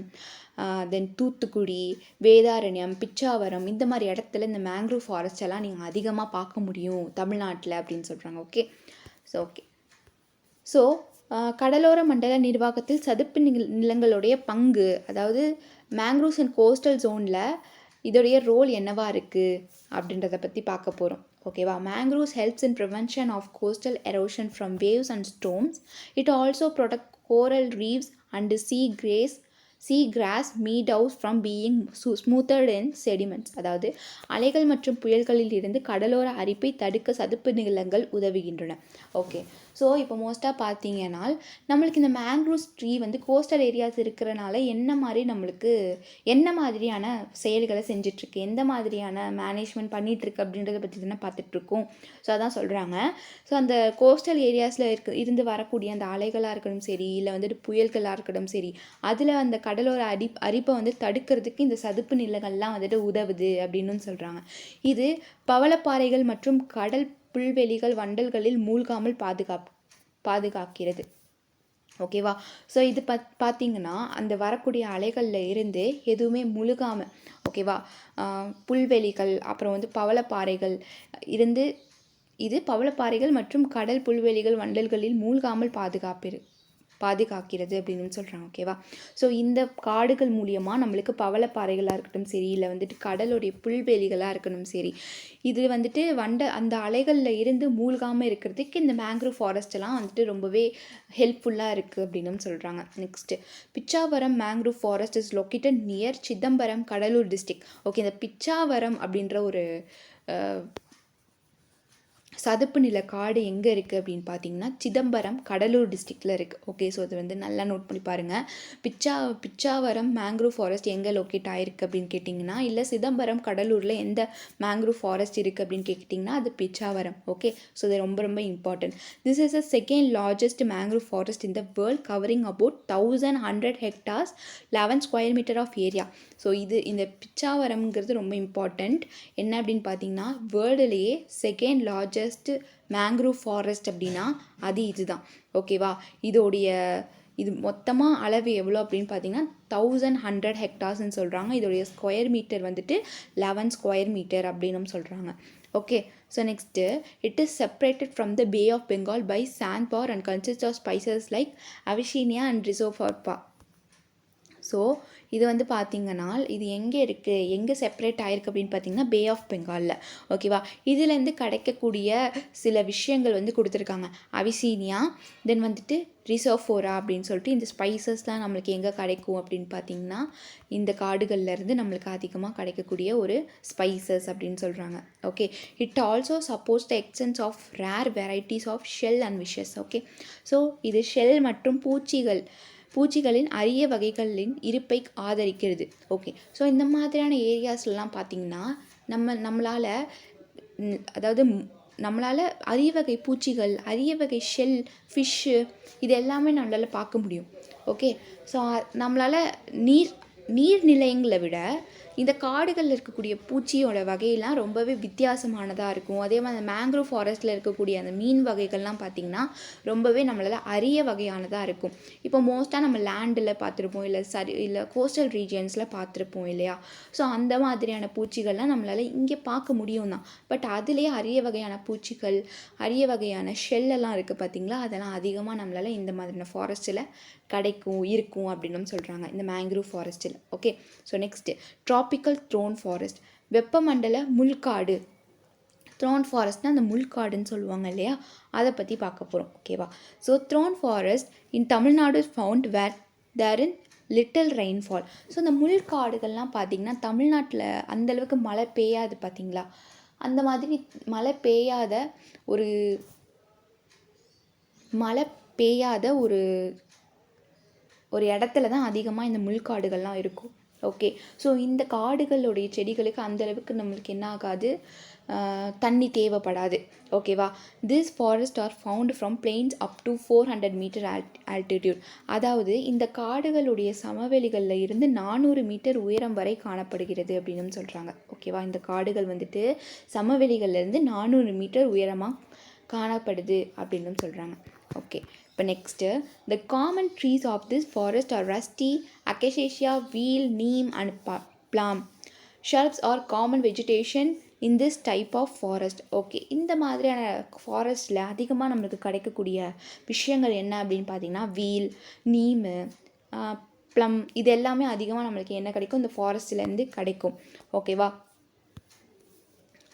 தென் தூத்துக்குடி, வேதாரண்யம், பிச்சாவரம், இந்த மாதிரி இடத்துல இந்த மேங்க்ரோவ் ஃபாரஸ்ட் எல்லாம் நீங்கள் அதிகமாக பார்க்க முடியும் தமிழ்நாட்டில் அப்படின்னு சொல்கிறாங்க. ஓகே, ஸோ கடலோர மண்டல நிர்வாகத்தில் சதுப்பு நிலங்களுடைய பங்கு, அதாவது மேங்க்ரோவ்ஸ் அண்ட் கோஸ்டல் ஜோனில் இதோடைய ரோல் என்னவா இருக்குது அப்படின்றத பற்றி பார்க்க போகிறோம். ஓகேவா? Mangroves helps in prevention of coastal erosion from waves and storms. It also protect coral reefs and sea grass meadows from being smothered in sediments. அதாவது அலைகள் மற்றும் புயல்களில் இருந்து கடலோர அரிப்பை தடுக்க சதுப்பு நிலங்கள் உதவுகின்றன. ஓகே, ஸோ இப்போ மோஸ்ட்டாக பார்த்தீங்கன்னா நம்மளுக்கு இந்த மேங்க்ரூவ்ஸ் ட்ரீ வந்து கோஸ்டல் ஏரியாஸ் இருக்கிறனால என்ன மாதிரியான செயல்களை செஞ்சிட்ருக்கு, எந்த மாதிரியான மேனேஜ்மெண்ட் பண்ணிகிட்ருக்கு அப்படின்றத பற்றி தானே பார்த்துட்ருக்கோம். ஸோ அதான் சொல்கிறாங்க. ஸோ அந்த கோஸ்டல் ஏரியாஸில் இருந்து வரக்கூடிய அந்த அலைகளாக இருக்கட்டும் சரி, இல்லை வந்துட்டு புயல்களாக இருக்கட்டும் சரி, அதில் அந்த கடலோர அரிப்பை வந்து தடுக்கிறதுக்கு இந்த சதுப்பு நிலங்கள்லாம் வந்துட்டு உதவுது அப்படின்னு சொல்கிறாங்க. இது பவளப்பாறைகள் மற்றும் கடல் புல்வெளிகள் வண்டல்களில் மூழ்காமல் பாதுகாக்கிறது. ஓகேவா. ஸோ இது பார்த்தீங்கன்னா அந்த வரக்கூடிய அலைகளில் இருந்து எதுவுமே முழுகாமல், ஓகேவா, புல்வெளிகள் அப்புறம் வந்து பவளப்பாறைகள் இருந்து இது பவளப்பாறைகள் மற்றும் கடல் புல்வெளிகள் வண்டல்களில் மூழ்காமல் பாதுகாக்கிறது அப்படின்னு சொல்கிறாங்க. ஓகேவா. ஸோ இந்த காடுகள் மூலியமாக நம்மளுக்கு பவளப்பாறைகளாக இருக்கட்டும் சரி, இல்லை வந்துட்டு கடலுடைய புல்வெளிகளாக இருக்கணும் சரி, இது வந்துட்டு அந்த அலைகளில் இருந்து மூழ்காமல் இருக்கிறதுக்கு இந்த மேங்க்ரூவ் ஃபாரஸ்ட்டெல்லாம் வந்துட்டு ரொம்பவே ஹெல்ப்ஃபுல்லாக இருக்குது அப்படின்னு சொல்கிறாங்க. Next, Pichavaram mangrove forest is located near Chidambaram, Cuddalore district. Okay, இந்த பிச்சாவரம் அப்படின்ற ஒரு சதுப்பு நில காடு எங்கே இருக்குது அப்படின்னு பார்த்தீங்கன்னா சிதம்பரம், கடலூர் டிஸ்ட்ரிக்டில் இருக்குது. ஓகே, ஸோ அது வந்து நல்லா நோட் பண்ணி பாருங்கள். பிச்சாவரம் மேங்க்ரூவ் ஃபாரஸ்ட் எங்கே லொக்கேட் ஆகிருக்கு அப்படின்னு கேட்டிங்கன்னா, இல்லை சிதம்பரம், கடலூரில் எந்த மேங்க்ரூவ் ஃபாரஸ்ட் இருக்குது அப்படின்னு கேட்டிங்கன்னா அது பிச்சாவரம். ஓகே, ஸோ இது ரொம்ப ரொம்ப important. This is a second largest mangrove forest in the world, covering about 1100 hectares, 11 square meter of area. So இந்த பிச்சாவரம்ங்கிறது ரொம்ப இம்பார்ட்டண்ட். என்ன அப்படின்னு பார்த்தீங்கன்னா வேர்ல்டுலேயே செகண்ட் லார்ஜஸ்ட் மேங்க்ரூவ் ஃபாரஸ்ட் அப்படின்னா அது இதுதான். ஓகேவா. இது மொத்தமாக அளவு எவ்வளோ அப்படின்னு பார்த்தீங்கன்னா 1100 hectaresன்னு சொல்கிறாங்க. இதோடைய ஸ்கொயர் மீட்டர் வந்துட்டு 11 square meter அப்படின்னு சொல்கிறாங்க. Okay, so next, it is separated from the bay of Bengal by sandbar and consist of spices like avicennia and rhizophora. So இது வந்து பார்த்திங்கன்னா இது எங்கே செப்பரேட் ஆகிருக்கு அப்படின்னு பார்த்தீங்கன்னா பே ஆஃப் பெங்காலில். ஓகேவா. இதுலேருந்து கிடைக்கக்கூடிய சில விஷயங்கள் வந்து கொடுத்துருக்காங்க. அவிசீனியா, தென் வந்துட்டு ரிசோஃபோரா அப்படின்னு சொல்லிட்டு இந்த ஸ்பைசஸ்லாம் நம்மளுக்கு எங்கே கிடைக்கும் அப்படின்னு பார்த்தீங்கன்னா இந்த காடுகள்லேருந்து நம்மளுக்கு அதிகமாக கிடைக்கக்கூடிய ஒரு ஸ்பைசஸ் அப்படின்னு சொல்கிறாங்க. Okay, it also supports the extents of rare varieties of shell and fishes. Okay, so இது ஷெல் மற்றும் பூச்சிகளின் அரிய வகைகளின் இருப்பை ஆதரிக்கிறது. ஓகே, ஸோ இந்த மாதிரியான ஏரியாஸ்லாம் பார்த்திங்கன்னா நம்மளால் அரிய வகை பூச்சிகள், அரிய வகை ஷெல், ஃபிஷ்ஷு, இது எல்லாமே நம்மளால் பார்க்க முடியும். ஓகே, ஸோ நம்மளால் நீர்நிலைங்களை விட இந்த காடுகளில் இருக்கக்கூடிய பூச்சியோட வகையெல்லாம் ரொம்பவே வித்தியாசமானதாக இருக்கும். அதே மாதிரி அந்த மேங்க்ரூவ் ஃபாரஸ்ட்டில் இருக்கக்கூடிய அந்த மீன் வகைகள்லாம் பார்த்திங்கன்னா ரொம்பவே நம்மளால் அரிய வகையானதாக இருக்கும். இப்போ மோஸ்ட்டாக நம்ம லேண்டில் பார்த்துருப்போம், இல்லை கோஸ்டல் ரீஜியன்ஸில் பார்த்துருப்போம் இல்லையா. ஸோ அந்த மாதிரியான பூச்சிகள்லாம் நம்மளால் இங்கே பார்க்க முடியும் தான். பட் அதுலேயே அரிய வகையான பூச்சிகள், அரிய வகையான ஷெல்லெல்லாம் இருக்குது பார்த்திங்களா, அதெல்லாம் அதிகமாக நம்மளால் இந்த மாதிரியான ஃபாரஸ்ட்டில் இருக்கும் அப்படின்னு சொல்கிறாங்க இந்த மேங்க்ரூவ் ஃபாரஸ்ட்டில். Okay, so next, tropical thorn forest, வெப்பமண்டல முள்காடு. த்ரோன் ஃபாரஸ்ட்னா அந்த முள்காடுன்னு சொல்லுவாங்க இல்லையா, அதை பற்றி பார்க்க போகிறோம். ஓகேவா. So thorn forest in Tamil Nadu found where there in little rainfall. So இந்த முள்காடுகள்லாம் பார்த்திங்கன்னா தமிழ்நாட்டில் அந்தளவுக்கு மழை பெய்யாது பார்த்திங்களா. அந்த மாதிரி மழை பெய்யாத ஒரு இடத்துல தான் அதிகமாக இந்த முள்காடுகள்லாம் இருக்கும். ஓகே, ஸோ இந்த காடுகளுடைய செடிகளுக்கு அந்தளவுக்கு நம்மளுக்கு என்ன ஆகாது, தண்ணி தேவைப்படாது. ஓகேவா. This forest are found from plains up to 400 meter altitude. அதாவது இந்த காடுகளுடைய சமவெளிகளில் இருந்து 400 மீட்டர் உயரம் வரை காணப்படுகிறது அப்படின்னு சொல்கிறாங்க. ஓகேவா. இந்த காடுகள் வந்துட்டு சமவெளிகள்லேருந்து 400 மீட்டர் உயரமாக காணப்படுது அப்படின்னு சொல்கிறாங்க. ஓகே, இப்போ next, the common trees of this forest are rusty, acacia, வீல், neem and plum. Shrubs are common vegetation in this type of forest. Okay, இந்த மாதிரியான ஃபாரஸ்ட்டில் அதிகமாக நம்மளுக்கு கிடைக்கக்கூடிய விஷயங்கள் என்ன அப்படின்னு பார்த்தீங்கன்னா வீல், நீமு, ப்ளம், இது எல்லாமே அதிகமாக நம்மளுக்கு என்ன கிடைக்கும், இந்த ஃபாரஸ்ட்லேருந்து கிடைக்கும். ஓகேவா.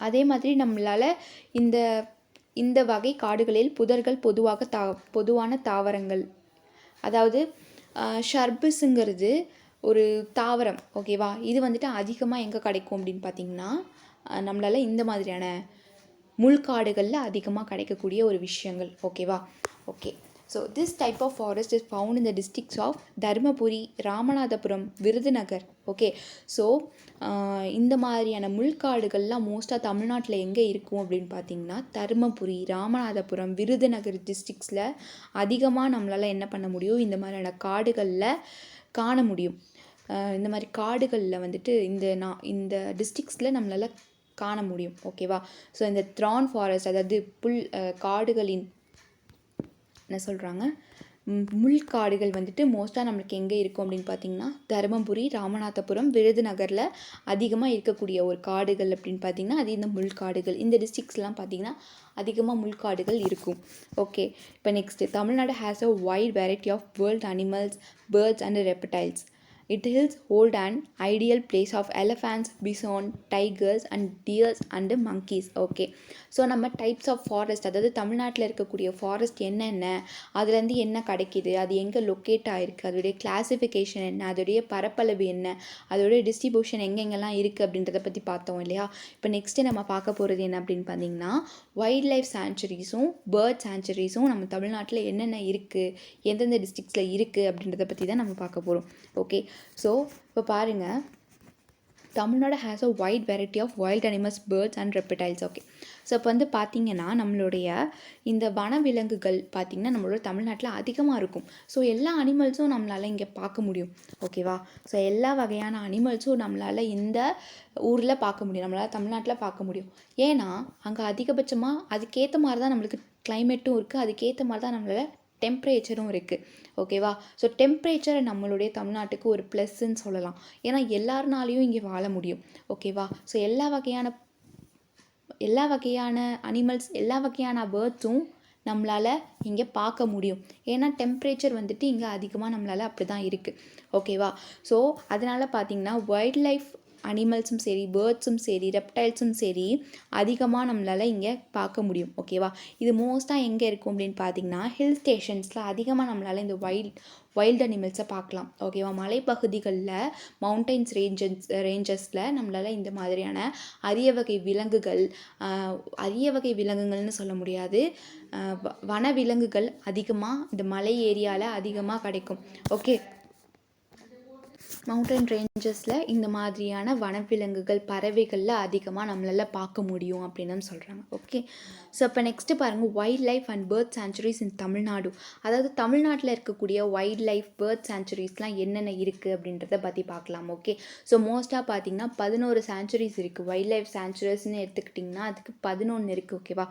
அதே மாதிரி நம்மளால் இந்த வகை காடுகளில் புதர்கள் பொதுவான தாவரங்கள், அதாவது ஷர்பஸுங்கிறது ஒரு தாவரம். ஓகேவா. இது வந்துட்டு அதிகமாக எங்கே கிடைக்கும் அப்படின்னு பார்த்திங்கன்னா நம்மளால் இந்த மாதிரியான முள்காடுகளில் அதிகமாக கிடைக்கக்கூடிய ஒரு விஷயங்கள். ஓகேவா. Okay. So this type of forest is found in the districts of Dharmapuri, Ramanathapuram, Virudhunagar. Okay. So இந்த மாதிரியான முள்காடுகள்லாம் மோஸ்ட்டாக தமிழ்நாட்டில் எங்கே இருக்கும் அப்படின்னு பார்த்தீங்கன்னா தருமபுரி, ராமநாதபுரம், விருதுநகர் டிஸ்ட்ரிக்ஸில் அதிகமாக நம்மளால் என்ன பண்ண முடியும், இந்த மாதிரியான காடுகளில் காண முடியும். இந்த மாதிரி காடுகளில் வந்துட்டு இந்த டிஸ்ட்ரிக்ஸில் நம்மளால் காண முடியும். ஓகேவா. ஸோ இந்த த்ரான் ஃபாரஸ்ட், அதாவது காடுகளின் என்ன சொல்கிறாங்க, முள்காடுகள் வந்துட்டு மோஸ்ட்டாக நம்மளுக்கு எங்கே இருக்கும் அப்படின்னு பார்த்தீங்கன்னா தருமபுரி, ராமநாதபுரம், விருதுநகரில் அதிகமாக இருக்கக்கூடிய ஒரு காடுகள் அப்படின்னு பார்த்தீங்கன்னா அது இந்த முள்காடுகள். இந்த டிஸ்ட்ரிக்ஸ்லாம் பார்த்தீங்கன்னா அதிகமாக முள்காடுகள் இருக்கும். ஓகே. இப்போ next, Tamil Nadu has a wide variety of world animals, birds and reptiles. It hills hold an ideal place of elephants, bison, tigers and deers and monkeys. Okay. So நம்ம டைப்ஸ் ஆஃப் ஃபாரஸ்ட், அதாவது தமிழ்நாட்டில் இருக்கக்கூடிய ஃபாரஸ்ட் என்னென்ன, அதுலேருந்து என்ன கிடைக்கிது, அது எங்கே லொக்கேட் ஆகிருக்கு, அதோடைய கிளாஸிஃபிகேஷன் என்ன, அதோடைய பரப்பளவு என்ன, அதோடைய டிஸ்ட்ரிபியூஷன் எங்கெங்கெல்லாம் இருக்குது அப்படின்றத பற்றி பார்த்தோம் இல்லையா. இப்போ நெக்ஸ்ட்டு நம்ம பார்க்க போகிறது என்ன அப்படின்னு பார்த்தீங்கன்னா வைல்ட் லைஃப் சாங்சுரிஸும் பேர்ட் சாங்சுரிஸும் நம்ம தமிழ்நாட்டில் என்னென்ன இருக்குது, எந்தெந்த டிஸ்ட்ரிக்ஸில் இருக்குது அப்படின்றத பற்றி தான் நம்ம பார்க்க போகிறோம். ஓகே. ஸோ இப்போ பாருங்கள், Tamil Nadu has a wide variety of wild animals, birds and reptiles. Okay. So இப்போ வந்து பார்த்திங்கன்னா நம்மளுடைய இந்த வனவிலங்குகள் பார்த்திங்கன்னா நம்மளோட தமிழ்நாட்டில் அதிகமாக இருக்கும். ஸோ எல்லா அனிமல்ஸும் நம்மளால் இங்கே பார்க்க முடியும். ஓகேவா. ஸோ எல்லா வகையான அனிமல்ஸும் நம்மளால் இந்த ஊரில் பார்க்க முடியும், நம்மளால் தமிழ்நாட்டில் பார்க்க முடியும். ஏன்னா அங்கே அதிகபட்சமாக அதுக்கேற்ற மாதிரி தான் நம்மளுக்கு கிளைமேட்டும் இருக்குது, அதுக்கேற்ற மாதிரி தான் நம்மளால் டெம்ப்ரேச்சரும் இருக்குது. ஓகேவா. ஸோ டெம்ப்ரேச்சரை நம்மளுடைய தமிழ்நாட்டுக்கு ஒரு ப்ளஸ்ன்னு சொல்லலாம். ஏன்னா எல்லாருனாலையும் இங்கே வாழ முடியும். ஓகேவா. ஸோ எல்லா வகையான அனிமல்ஸ், எல்லா வகையான பேர்ட்ஸும் நம்மளால் இங்கே பார்க்க முடியும். ஏன்னா டெம்ப்ரேச்சர் வந்துட்டு இங்கே அதிகமாக நம்மளால் அப்படி தான் இருக்குது. ஓகேவா. ஸோ அதனால் பார்த்திங்கன்னா வைல்ட் லைஃப் அனிமல்ஸும் சரி, பேர்ட்ஸும் சரி, ரெப்டைல்ஸும் சரி அதிகமாக நம்மளால் இங்கே பார்க்க முடியும். ஓகேவா. இது மோஸ்ட்டாக எங்கே இருக்கும் அப்படின்னு பார்த்தீங்கன்னா ஹில் ஸ்டேஷன்ஸில் அதிகமாக நம்மளால் இந்த வைல்ட் அனிமல்ஸை பார்க்கலாம். ஓகேவா. மலைப்பகுதிகளில், மவுண்டன்ஸ் ரேஞ்சஸில் நம்மளால் இந்த மாதிரியான அரிய வகை விலங்குகள்னு சொல்ல முடியாது, வனவிலங்குகள் அதிகமாக இந்த மலை ஏரியாவில் அதிகமாக கிடைக்கும். ஓகே. மவுண்டன் ரேஞ்சஸில் இந்த மாதிரியான வனவிலங்குகள், பறவைகளில் அதிகமாக நம்மளால் பார்க்க முடியும் அப்படின்னு சொல்கிறாங்க. ஓகே. ஸோ இப்போ நெக்ஸ்ட்டு பாருங்கள், wild life and bird sanctuaries in Tamil Nadu. அதாவது தமிழ்நாட்டில் இருக்கக்கூடிய வைல்ட் லைஃப், பேர்ட் சாங்சுரிஸ்லாம் என்னென்ன இருக்குது அப்படின்றத பற்றி பார்க்கலாம். ஓகே. ஸோ மோஸ்ட்டாக பார்த்திங்கன்னா 11 சாங்சுரிஸ் இருக்குது. வைல்ட் லைஃப் சாங்சுரிஸ்ன்னு எடுத்துக்கிட்டிங்கன்னா அதுக்கு 11 இருக்குது. ஓகேவா.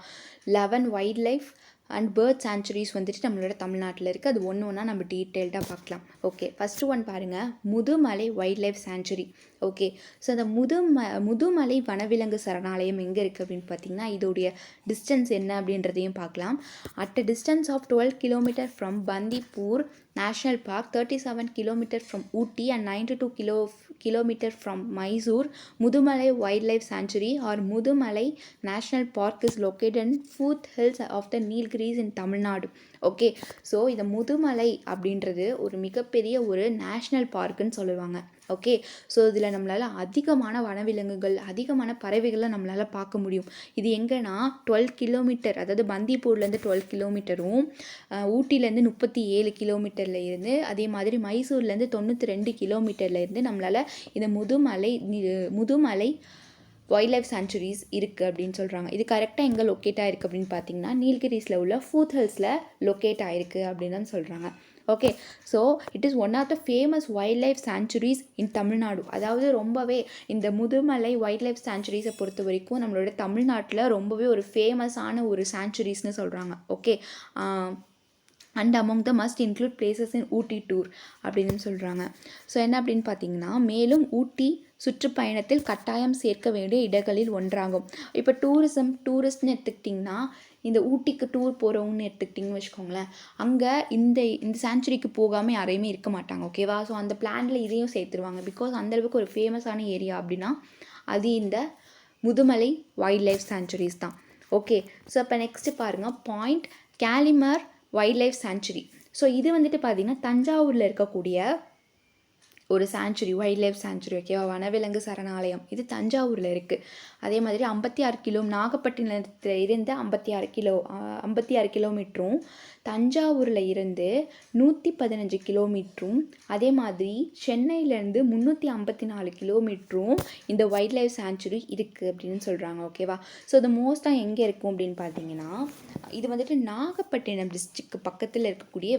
11 wild life and bird sanctuaries வந்துட்டு நம்மளோட தமிழ்நாட்டில் இருக்குது. அது ஒன்று ஒன்றா நம்ம டீட்டெயில்டாக பார்க்கலாம். ஓகே. ஃபஸ்ட்டு ஒன் பாருங்கள், Mudumalai wild life sanctuary. Okay. So அந்த முதுமலை வனவிலங்கு சரணாலயம் எங்கே இருக்குது அப்படின்னு பார்த்தீங்கன்னா இதோடைய டிஸ்டன்ஸ் என்ன அப்படின்றதையும் பார்க்கலாம். At a distance of 12 kilometer from Bandipur National Park, 37 km from Ooty and 92 km from Mysore, Mudumalai Wildlife Sanctuary or Mudumalai National Park is located in foothills of the Nilgiris in Tamil Nadu. Okay. So இந்த முதுமலை அப்படின்றது ஒரு மிகப்பெரிய ஒரு நேஷ்னல் பார்க்குன்னு சொல்லுவாங்க. ஓகே. ஸோ இதில் நம்மளால் அதிகமான வனவிலங்குகள், அதிகமான பறவைகளை நம்மளால் பார்க்க முடியும். இது எங்கன்னா 12 கிலோமீட்டர், அதாவது பந்திப்பூர்லேருந்து 12 கிலோமீட்டரும், ஊட்டிலேருந்து 37 கிலோமீட்டரில் இருந்து, அதே மாதிரி மைசூர்லேருந்து 92 கிலோமீட்டரில் இருந்து நம்மளால் இந்த முதுமலை வைல்ட் லைஃப் சாங்சுரிஸ் இருக்குது அப்படின்னு சொல்கிறாங்க. இது கரெக்டாக எங்கே லொக்கேட் ஆகிருக்கு அப்படின்னு பார்த்தீங்கன்னா நீல்கிரிஸில் உள்ள ஃபூத் ஹில்ஸில் லொக்கேட் ஆகிருக்கு அப்படின்னு தான் சொல்கிறாங்க. Okay. So it is one of the famous wild life sanctuaries in Tamil Nadu. அதாவது ரொம்பவே இந்த முதுமலை வைல்ட் லைஃப் சாங்சுரிஸை பொறுத்த வரைக்கும் நம்மளோட தமிழ்நாட்டில் ரொம்பவே ஒரு ஃபேமஸான ஒரு சாங்சுரிஸ்னு சொல்கிறாங்க. Okay. And among the must include places in Ooty tour அப்படின்னு சொல்கிறாங்க. ஸோ என்ன அப்படின்னு பார்த்தீங்கன்னா மேலும் ஊட்டி சுற்றுப்பயணத்தில் கட்டாயம் சேர்க்க வேண்டிய இடங்களில் ஒன்றாகும். இப்போ டூரிஸ்ட்னு எடுத்துக்கிட்டிங்கன்னா இந்த ஊட்டிக்கு டூர் போகிறவங்கன்னு எடுத்துக்கிட்டிங்கன்னு வச்சுக்கோங்களேன், அங்கே இந்த சாங்சுரிக்கு போகாமல் யாரையுமே இருக்க மாட்டாங்க. ஓகேவா. ஸோ அந்த பிளானில் இதையும் சேர்த்துருவாங்க. பிகாஸ் அந்தளவுக்கு ஒரு ஃபேமஸான ஏரியா அப்படின்னா அது இந்த முதுமலை வைல்ட் லைஃப் சாங்சுரிஸ் தான். ஓகே. ஸோ இப்போ நெக்ஸ்ட்டு பாருங்கள், Point Calimere wild life sanctuary. So இது வந்துட்டு பார்த்திங்கன்னா தஞ்சாவூரில் இருக்கக்கூடிய ஒரு சாங்சுரி, வைல்ட் லைஃப் சாங்சுரி, ஓகேவா, வனவிலங்கு சரணாலயம். இது தஞ்சாவூரில் இருக்குது. அதே மாதிரி 56 நாகப்பட்டினத்தில் இருந்து 56 கிலோமீட்டரும், தஞ்சாவூரில் இருந்து 115 கிலோமீட்டரும், அதே மாதிரி சென்னையிலேருந்து 354 கிலோமீட்டரும் இந்த வைல்ட் லைஃப் சாங்சுரி இருக்குது அப்படின்னு சொல்கிறாங்க, ஓகேவா. ஸோ இது மோஸ்ட்டாக எங்கே இருக்கும் அப்படின்னு பார்த்தீங்கன்னா, இது வந்துட்டு நாகப்பட்டினம் டிஸ்ட்ரிக்ட் பக்கத்தில் இருக்கக்கூடிய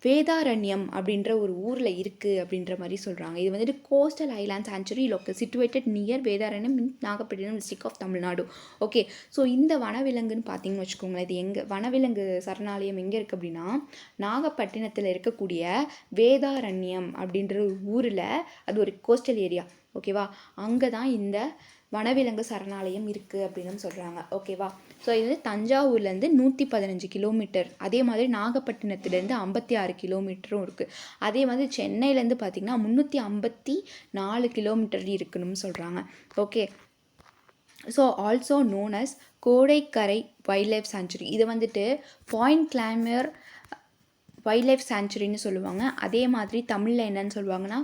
வேதாரண்யம் அப்படின்ற ஒரு ஊரில் இருக்குது அப்படின்ற மாதிரி சொல்கிறாங்க. இது வந்துட்டு coastal island sanctuary situated near Vedaranyam in Nagapattinam district of Tamil Nadu. Okay, so இந்த வனவிலங்குன்னு பார்த்தீங்கன்னு வச்சுக்கோங்களேன், இது எங்கே வனவிலங்கு சரணாலயம் எங்கே இருக்குது அப்படின்னா, நாகப்பட்டினத்தில் இருக்கக்கூடிய வேதாரண்யம் அப்படின்ற ஒரு ஊரில், அது ஒரு கோஸ்டல் ஏரியா, ஓகேவா, அங்கே தான் இந்த வனவிலங்கு சரணாலயம் இருக்குது அப்படின்னு சொல்கிறாங்க, ஓகேவா. ஸோ இது வந்து தஞ்சாவூர்லேருந்து 115 கிலோமீட்டர், அதே மாதிரி நாகப்பட்டினத்துலேருந்து 56 கிலோமீட்டரும் இருக்குது. அதே மாதிரி சென்னையிலேருந்து பார்த்திங்கன்னா 354 கிலோமீட்டர் இருக்குன்னு சொல்கிறாங்க, okay. So also known as Kodaikarai wild life sanctuary. இது வந்துட்டு பாயிண்ட் கிளைமர் வைல்ட் லைஃப் சாங்சுரின்னு சொல்லுவாங்க. அதே மாதிரி தமிழில் என்னன்னு சொல்லுவாங்கன்னா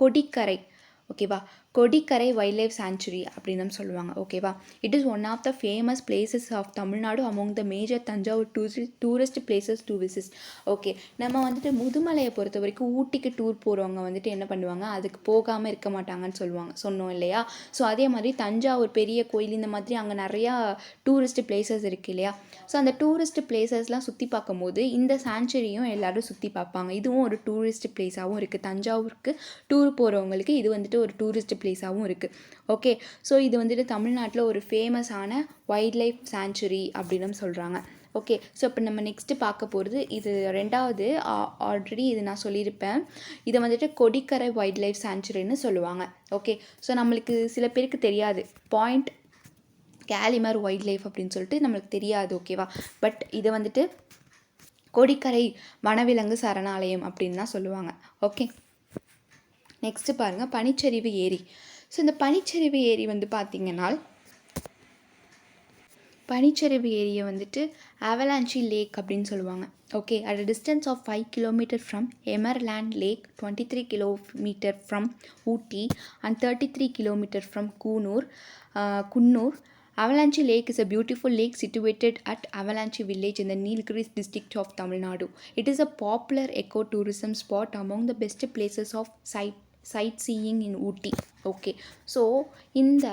கொடிக்கரை, ஓகேவா, கொடிக்கரை வைல்ட் லைஃப் சாங்சுரி அப்படின்னு சொல்லுவாங்க, ஓகேவா. It is one of the famous places of Tamil Nadu among the major Thanjavur tourist places to visit. Okay, நம்ம வந்துட்டு முதுமலையை பொறுத்த வரைக்கும் ஊட்டிக்கு டூர் போகிறவங்க வந்துட்டு என்ன பண்ணுவாங்க, அதுக்கு போகாமல் இருக்க மாட்டாங்கன்னு சொன்னோம் இல்லையா. ஸோ அதே மாதிரி தஞ்சாவூர் பெரிய கோயில், இந்த மாதிரி அங்கே நிறையா டூரிஸ்ட் பிளேசஸ் இருக்குது இல்லையா. ஸோ அந்த டூரிஸ்ட் பிளேசஸ்லாம் சுற்றி பார்க்கும்போது இந்த சாங்சுரியும் எல்லோரும் சுற்றி பார்ப்பாங்க. இதுவும் ஒரு டூரிஸ்ட் பிளேஸாகவும் இருக்குது. தஞ்சாவூருக்கு டூர் போகிறவங்களுக்கு இது வந்துட்டு ஒரு டூரிஸ்ட் பிளேஸாகவும் இருக்குது, ஓகே. ஸோ இது வந்துட்டு தமிழ்நாட்டில் ஒரு ஃபேமஸான வைல்ட் லைஃப் சாங்சுரி அப்படின்னு சொல்கிறாங்க, ஓகே. ஸோ இப்போ நம்ம நெக்ஸ்ட்டு பார்க்க போகிறது இது ரெண்டாவது. ஆல்ரெடி இது நான் சொல்லியிருப்பேன், இதை வந்துட்டு கொடிக்கரை வைல்ட் லைஃப் சாங்சுரின்னு சொல்லுவாங்க, ஓகே. ஸோ நம்மளுக்கு சில பேருக்கு தெரியாது பாயிண்ட் கேலிமர் வைல்ட் லைஃப் அப்படின்னு சொல்லிட்டு நம்மளுக்கு தெரியாது, ஓகேவா. பட் இதை வந்துட்டு கொடிக்கரை வனவிலங்கு சரணாலயம் அப்படின்னு தான் சொல்லுவாங்க, ஓகே. நெக்ஸ்ட்டு பாருங்கள், பனிச்சரிவு ஏரி. ஸோ இந்த பனிச்சரிவு ஏரி வந்து பார்த்திங்கன்னா, பனிச்சரிவு ஏரியை வந்துட்டு அவலாஞ்சி லேக் அப்படின்னு சொல்லுவாங்க, okay. At a distance of 5 kilometre from Emerald Lake, 23 kilometre from Ooty and 33 kilometre from Coonoor. Avalanche Lake is a beautiful lake situated at Avalanche village in the Nilgiris district of Tamil Nadu. It is a popular ecotourism spot among the best places of sightseeing in Ooty. Okay, so இந்த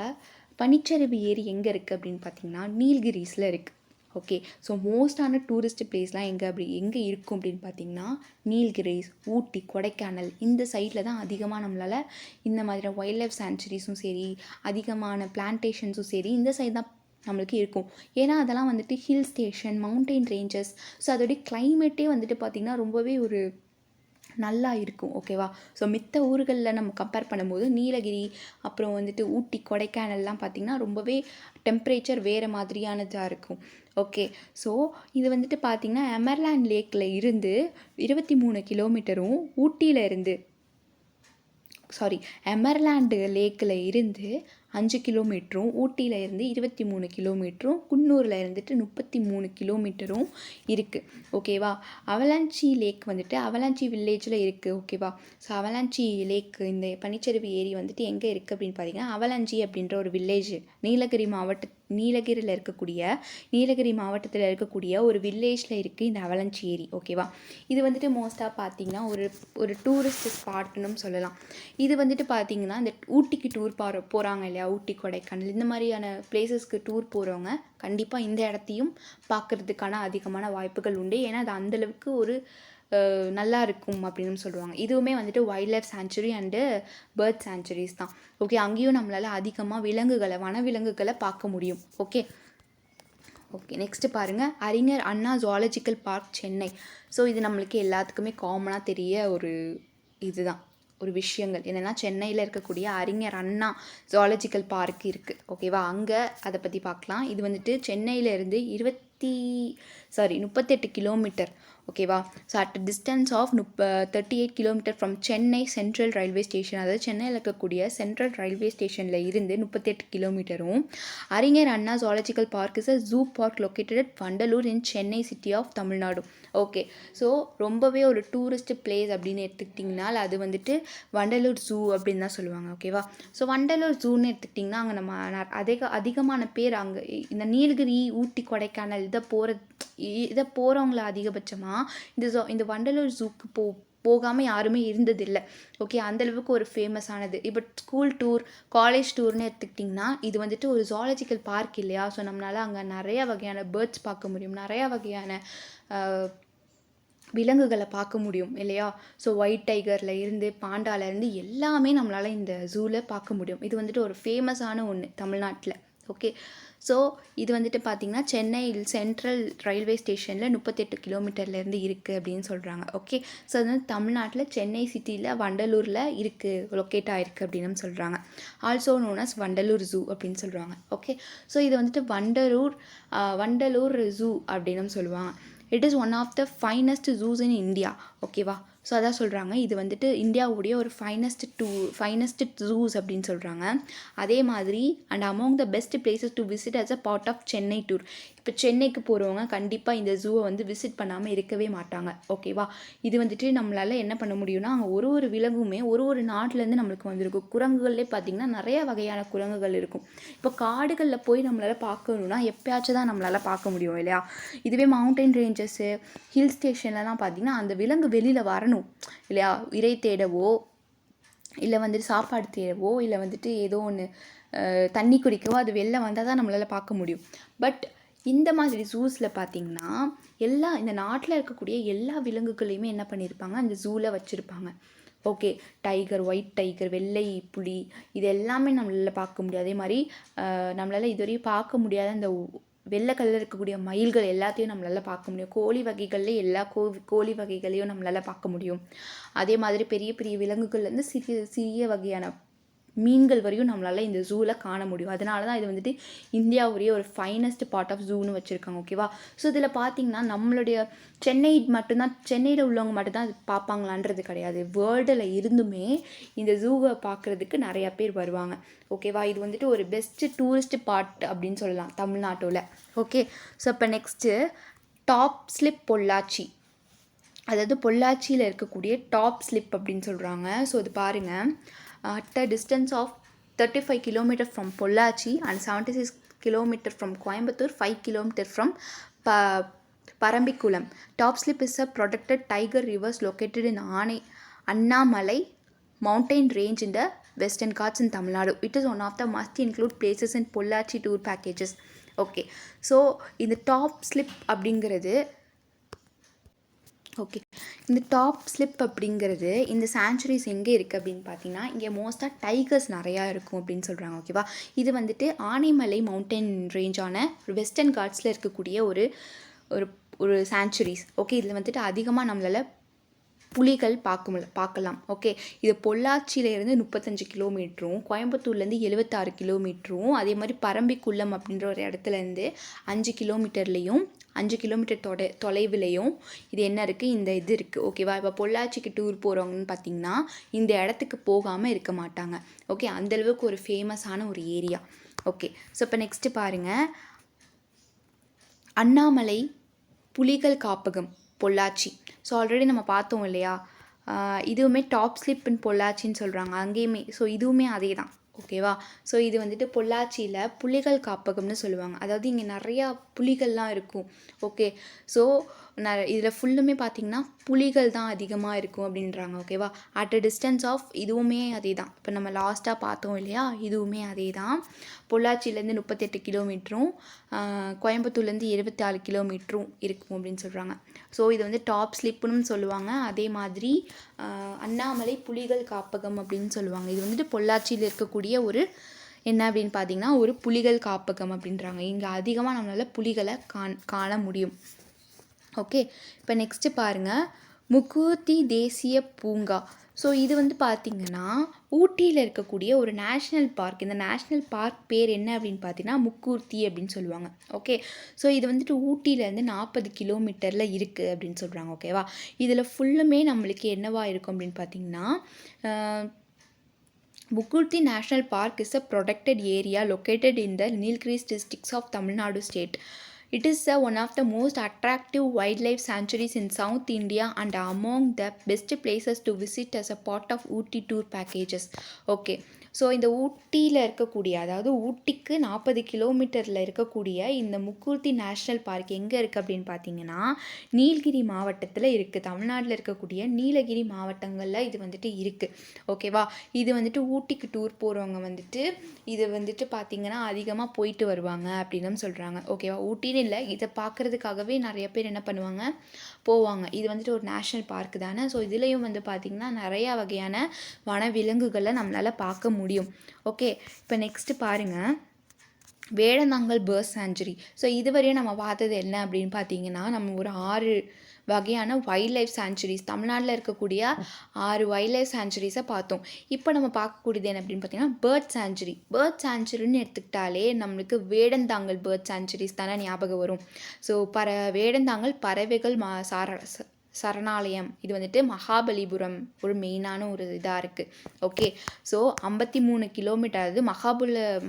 பனிச்சரிவு ஏரி எங்கே இருக்குது அப்படின்னு பார்த்தீங்கன்னா நீல்கிரிஸில் இருக்குது, ஓகே. ஸோ மோஸ்டான டூரிஸ்ட் பிளேஸ்லாம் எங்கே இருக்கும் அப்படின்னு பார்த்தீங்கன்னா நீல்கிரிஸ், ஊட்டி, கொடைக்கானல் இந்த சைடில் தான் அதிகமாக நம்மளால் இந்த மாதிரி வைல்ட் லைஃப் சாங்சுரிஸும் சரி, அதிகமான பிளான்டேஷன்ஸும் சரி இந்த சைடு தான் நம்மளுக்கு இருக்கும். ஏன்னா அதெல்லாம் வந்துட்டு hill station, mountain ranges. So அதோடைய கிளைமேட்டே வந்துட்டு பார்த்திங்கன்னா ரொம்பவே ஒரு நல்லா இருக்கும், ஓகேவா. ஸோ மித்த ஊர்களில் நம்ம கம்பேர் பண்ணும்போது நீலகிரி, அப்புறம் வந்துட்டு ஊட்டி, கொடைக்கானல்லாம் பார்த்திங்கன்னா ரொம்பவே டெம்பரேச்சர் வேறு மாதிரியானதாக இருக்கும், ஓகே. ஸோ இது வந்துட்டு பார்த்திங்கன்னா எமர்லேண்ட் லேக்கில் இருந்து 23 கிலோமீட்டரும், எமர்லேண்டு லேக்கில் இருந்து 5 கிலோமீட்டரும், ஊட்டியில் இருந்து 23 கிலோமீட்டரும், குன்னூரில் இருந்துட்டு 33 கிலோமீட்டரும் இருக்குது, ஓகேவா. அவலாஞ்சி லேக் வந்துட்டு அவலாஞ்சி வில்லேஜில் இருக்குது, ஓகேவா. ஸோ அவலாஞ்சி லேக் இந்த பனிச்சரிவு ஏரி வந்துட்டு எங்கே இருக்குது அப்படின்னு பார்த்தீங்கன்னா அவலாஞ்சி அப்படின்ற ஒரு வில்லேஜ் நீலகிரியில் இருக்கக்கூடிய நீலகிரி மாவட்டத்தில் இருக்கக்கூடிய ஒரு வில்லேஜில் இருக்குது இந்த அவலாஞ்சி ஏரி, ஓகேவா. இது வந்துட்டு மோஸ்ட்டாக பார்த்திங்கன்னா ஒரு டூரிஸ்ட் ஸ்பாட்னும் சொல்லலாம். இது வந்துட்டு பார்த்திங்கன்னா இந்த ஊட்டிக்கு டூர் போகிறாங்க இல்லையா, ஊட்டி, கொடைக்கானல் இந்த மாதிரியான பிளேசஸ்க்கு டூர் போகிறவங்க கண்டிப்பாக இந்த இடத்தையும் பார்க்குறதுக்கான அதிகமான வாய்ப்புகள் உண்டு. ஏன்னா அது அந்தளவுக்கு ஒரு நல்லா இருக்கும் அப்படின்னு சொல்லுவாங்க. இதுவுமே வந்துட்டு wild life sanctuary and bird sanctuaries தான், ஓகே. அங்கேயும் நம்மளால் அதிகமாக வனவிலங்குகளை பார்க்க முடியும், ஓகே. நெக்ஸ்ட்டு பாருங்கள், அறிஞர் Anna zoological park, Chennai. So இது நம்மளுக்கு எல்லாத்துக்குமே காமனாக தெரிய ஒரு விஷயங்கள் என்னென்னா சென்னையில் இருக்கக்கூடிய அறிஞர் அண்ணா ஜுவாலஜிக்கல் பார்க் இருக்குது, ஓகேவா. அங்கே அதை பற்றி பார்க்கலாம். இது வந்துட்டு சென்னையிலேருந்து 38 கிலோமீட்டர், ஓகேவா. So at distance of 38 kilometer from Chennai central railway station, அதாவது சென்னையில் இருக்கக்கூடிய சென்ட்ரல் ரயில்வே ஸ்டேஷனில் இருந்து 38 கிலோமீட்டரும். Arignar Anna zoological park is a zoo park located at Vandalur in Chennai city of Tamil Nadu. Okay, so ரொம்பவே ஒரு டூரிஸ்ட் பிளேஸ் அப்படின்னு எடுத்துக்கிட்டிங்கன்னா அது வந்துட்டு வண்டலூர் ஜூ அப்படின்னு தான் சொல்லுவாங்க. ஓகேவா. ஸோ வண்டலூர் ஜூன்னு எடுத்துக்கிட்டிங்கன்னா அங்கே நம்ம அதிகமான பேர் அங்கே இந்த நீலகிரி, ஊட்டி, கொடைக்கானல் இதை போகிறவங்கள அதிகபட்சமாக இந்த வண்டலூர் ஜூக்கு போகாமல் யாருமே இருந்ததில்லை. ஓகே, அந்தளவுக்கு ஒரு ஃபேமஸானது. இப்போ ஸ்கூல் டூர், காலேஜ் டூர்னு எடுத்துக்கிட்டிங்கன்னா இது வந்துட்டு ஒரு ஜுவாலஜிக்கல் பார்க் இல்லையா. ஸோ நம்மளால் அங்கே நிறையா வகையான பேர்ட்ஸ் பார்க்க முடியும், நிறையா வகையான விலங்குகளை பார்க்க முடியும் இல்லையா. ஸோ ஒயிட் டைகரில் இருந்து பாண்டாலேருந்து எல்லாமே நம்மளால் இந்த ஜூவில் பார்க்க முடியும். இது வந்துட்டு ஒரு ஃபேமஸான ஒன்று தமிழ்நாட்டில். ஓகே, ஸோ இது வந்துட்டு பார்த்திங்கன்னா சென்னையில் சென்ட்ரல் ரயில்வே ஸ்டேஷனில் 38 கிலோமீட்டர்லேருந்து இருக்குது அப்படின்னு சொல்கிறாங்க. ஓகே, ஸோ அது வந்து தமிழ்நாட்டில் சென்னை சிட்டியில் வண்டலூரில் இருக்குது, லொக்கேட் ஆகிருக்கு அப்படின்னு சொல்கிறாங்க. Also known as Vandalur zoo அப்படின்னு சொல்கிறாங்க. ஓகே, ஸோ இது வந்துட்டு வண்டலூர் ஜூ அப்படின்னு சொல்லுவாங்க. It is one of the finest zoos in India. ஓகேவா. ஸோ அதான் சொல்கிறாங்க, இது வந்துட்டு இந்தியாவுடைய ஒரு ஃபைனஸ்ட் ஜூஸ் அப்படின்னு சொல்கிறாங்க. அதே மாதிரி and among the best places to visit as a part of Chennai tour. இப்போ சென்னைக்கு போகிறவங்க கண்டிப்பாக இந்த ஜூவை வந்து விசிட் பண்ணாமல் இருக்கவே மாட்டாங்க. ஓகேவா. இது வந்துட்டு நம்மளால் என்ன பண்ண முடியும்னா அங்கே ஒரு விலங்குமே ஒரு நாட்டிலேருந்து நம்மளுக்கு வந்திருக்கும். குரங்குகள்லேயே பார்த்திங்கன்னா நிறைய வகையான குரங்குகள் இருக்கும். இப்போ காடுகளில் போய் நம்மளால் பார்க்கணுன்னா எப்பயாச்சும் தான் நம்மளால் பார்க்க முடியும் இல்லையா. இதுவே மவுண்டைன் ரேஞ்சஸ்ஸு, ஹில் ஸ்டேஷன்லலாம் பார்த்திங்கன்னா அந்த விலங்கு வெளியில் வரணும் இல்லையா. இறை தேடவோ இல்லை வந்துட்டு சாப்பாடு தேடவோ இல்லை வந்துட்டு ஏதோ ஒன்று தண்ணி குடிக்கவோ அது வெளில வந்தால் தான் நம்மளால் பார்க்க முடியும். பட் இந்த மாதிரி ஜூஸில் பார்த்திங்கன்னா இந்த நாட்டில் இருக்கக்கூடிய எல்லா விலங்குகளையுமே என்ன பண்ணியிருப்பாங்க, அந்த ஜூவில் வச்சுருப்பாங்க. ஓகே, டைகர், ஒயிட் டைகர், வெள்ளை புலி, இது எல்லாமே நம்மளால் பார்க்க முடியும். அதே மாதிரி நம்மளால் இதுவரையும் பார்க்க முடியாத அந்த வெள்ளை கலரில் இருக்கக்கூடிய மயில்கள் எல்லாத்தையும் நம்மளால் பார்க்க முடியும். கோழி வகைகளில் எல்லா கோழி வகைகளையும் நம்மளால் பார்க்க முடியும். அதே மாதிரி பெரிய பெரிய விலங்குகள்லேருந்து சிறிய வகையான மீன்கள் வரையும் நம்மளால் இந்த ஜூவில் காண முடியும். அதனால தான் இது வந்துட்டு இந்தியாவுடைய ஒரு ஃபைனஸ்ட் பார்ட் ஆஃப் ஜூன்னு வச்சுருக்காங்க. ஓகேவா. ஸோ இதில் பார்த்திங்கன்னா நம்மளுடைய சென்னையில் உள்ளவங்க மட்டும்தான் அது பார்ப்பாங்களான்றது கிடையாது. வேர்ல்டில் இருந்துமே இந்த ஜூவை பார்க்குறதுக்கு நிறையா பேர் வருவாங்க. ஓகேவா. இது வந்துட்டு ஒரு பெஸ்ட்டு டூரிஸ்ட் பார்ட் அப்படின்னு சொல்லலாம் தமிழ்நாட்டில். ஓகே, ஸோ இப்போ நெக்ஸ்ட்டு டாப் ஸ்லிப் பொள்ளாச்சி, அதாவது பொள்ளாச்சியில் இருக்கக்கூடிய டாப் ஸ்லிப் அப்படின்னு சொல்கிறாங்க. ஸோ இது பாருங்கள், at a distance of 35 km from Pollachi and 76 km from Coimbatore, 5 km from Parambikulam. Top Slip is a protected tiger reserve located in Annamalai mountain range in the Western Ghats in Tamil Nadu. It is one of the must include places in Pollachi tour packages. Okay, so in the top slip அப்படிங்கிறது ஓகே, இந்த டாப் ஸ்லிப் அப்படிங்கிறது இந்த சாங்சுரிஸ் எங்கே இருக்குது அப்படின்னு பார்த்தீங்கன்னா இங்கே மோஸ்ட்டாக டைகர்ஸ் நிறையா இருக்கும் அப்படின்னு சொல்கிறாங்க. ஓகேவா. இது வந்துட்டு ஆனைமலை மவுண்டன் ரேஞ்சான வெஸ்டர்ன் காட்ஸில் இருக்கக்கூடிய ஒரு சாங்சுரிஸ். ஓகே, இதில் வந்துட்டு அதிகமாக நம்மளால் புலிகள் பார்க்கலாம். ஓகே, இது பொள்ளாச்சியிலேருந்து 35 கிலோமீட்டரும், கோயம்புத்தூர்லேருந்து 76 கிலோமீட்டரும், அதே மாதிரி பரம்பிக்குள்ளம் அப்படின்ற ஒரு இடத்துலேருந்து 5 கிலோமீட்டர்லேயும் 5 கிலோமீட்டர் தொலைவிலையும் இது என்ன இருக்குது, இந்த இது இருக்குது. ஓகேவா. இப்போ பொள்ளாச்சிக்கு டூர் போகிறவங்கன்னு பார்த்திங்கன்னா இந்த இடத்துக்கு போகாமல் இருக்க மாட்டாங்க. ஓகே, அந்தளவுக்கு ஒரு ஃபேமஸான ஒரு ஏரியா. ஓகே, ஸோ இப்போ நெக்ஸ்ட்டு பாருங்கள், அண்ணாமலை புலிகள் காப்பகம் பொள்ளாச்சி. ஸோ ஆல்ரெடி நம்ம பார்த்தோம் இல்லையா, இதுவுமே டாப் ஸ்லிப் இன் பொள்ளாச்சின்னு சொல்கிறாங்க அங்கேயுமே. ஸோ இதுவுமே அதே தான். ஓகேவா. ஸோ இது வந்துட்டு பொள்ளாச்சியில் புலிகள் காப்பகம்னு சொல்லுவாங்க. அதாவது இங்கே நிறையா புலிகள்லாம் இருக்கும். ஓகே, ஸோ இதில் ஃபுல்லுமே பார்த்திங்கன்னா புலிகள் தான் அதிகமாக இருக்கும் அப்படின்றாங்க. ஓகேவா. அட் அ டிஸ்டன்ஸ் ஆஃப் இதுவுமே அதே தான். இப்போ நம்ம லாஸ்ட்டாக பார்த்தோம் இல்லையா, இதுவுமே அதே தான். பொள்ளாச்சியிலேருந்து 38 கிலோமீட்டரும் கோயம்புத்தூர்லேருந்து 76 கிலோமீட்டரும் இருக்கும் அப்படின்னு சொல்கிறாங்க. ஸோ இது வந்து டாப் ஸ்லிப்புன்னு சொல்லுவாங்க. அதே மாதிரி அண்ணாமலை புலிகள் காப்பகம் அப்படின்னு சொல்லுவாங்க. இது வந்துட்டு பொள்ளாச்சியில் இருக்கக்கூடிய ஒரு என்ன அப்படின்னு பார்த்தீங்கன்னா ஒரு புலிகள் காப்பகம் அப்படின்றாங்க. இங்கே அதிகமாக நம்மளால் புலிகளை காண முடியும். ஓகே, இப்போ நெக்ஸ்ட்டு பாருங்கள், முக்கூர்த்தி தேசிய பூங்கா. ஸோ இது வந்து பார்த்திங்கன்னா ஊட்டியில் இருக்கக்கூடிய ஒரு நேஷ்னல் பார்க். இந்த நேஷ்னல் பார்க் பேர் என்ன அப்படின்னு பார்த்தீங்கன்னா முக்கூர்த்தி அப்படின்னு சொல்லுவாங்க. ஓகே, ஸோ இது வந்துட்டு ஊட்டியிலேருந்து 40 கிலோமீட்டரில் இருக்குது அப்படின்னு சொல்கிறாங்க. ஓகேவா, இதில் ஃபுல்லுமே நம்மளுக்கு என்னவா இருக்கும் அப்படின்னு பார்த்தீங்கன்னா, Mukurthi National Park is a protected area located in the Nilgiris districts of Tamil Nadu state. It is one of the most attractive wildlife sanctuaries in South India and among the best places to visit as a part of Ooty tour packages. Okay, so இந்த ஊட்டியில் இருக்கக்கூடிய, அதாவது ஊட்டிக்கு 40 கிலோமீட்டரில் இருக்கக்கூடிய இந்த முக்கூர்த்தி நேஷ்னல் பார்க் எங்கே இருக்குது அப்படின்னு பார்த்தீங்கன்னா நீலகிரி மாவட்டத்தில் இருக்குது. தமிழ்நாட்டில் இருக்கக்கூடிய நீலகிரி மாவட்டங்களில் இது வந்துட்டு இருக்குது. ஓகேவா, இது வந்துட்டு ஊட்டிக்கு டூர் போகிறவங்க வந்துட்டு இது வந்துட்டு பார்த்திங்கன்னா அதிகமாக போயிட்டு வருவாங்க அப்படின்னு சொல்கிறாங்க. ஓகேவா, ஊட்டின்னு இல்லை, இதை பார்க்குறதுக்காகவே நிறைய பேர் என்ன பண்ணுவாங்க, போவாங்க. இது வந்துட்டு ஒரு நேஷ்னல் பார்க் தானே. ஸோ இதுலேயும் வந்து பார்த்திங்கன்னா நிறையா வகையான வனவிலங்குகளை நம்மளால் பார்க்க முடியும். ஓகே, இப்போ நெக்ஸ்ட்டு பாருங்கள், வேடந்தாங்கல் பேர்ட் சாங்சுரி. ஸோ இதுவரையும் நம்ம பார்த்தது என்ன அப்படின்னு பார்த்தீங்கன்னா, நம்ம ஒரு 6 வகையான வைல்ட் லைஃப் சாங்சுரிஸ், தமிழ்நாட்டில் இருக்கக்கூடிய 6 வைல்ட் லைஃப் சாங்சுரிஸை பார்த்தோம். இப்போ நம்ம பார்க்கக்கூடியது என்ன அப்படின்னு பார்த்தீங்கன்னா பேர்ட் சாங்சுரி. பேர்ட் சாங்சுரின்னு எடுத்துக்கிட்டாலே நம்மளுக்கு வேடந்தாங்கல் பேர்ட் சாங்சுரிஸ் தானே ஞாபகம் வரும். ஸோ வேடந்தாங்கல் பறவைகள் சரணாலயம் இது வந்துட்டு மகாபலிபுரம் ஒரு மெயினான ஒரு இதாக இருக்குது. ஓகே, ஸோ 53 கிலோமீட்டர், அதாவது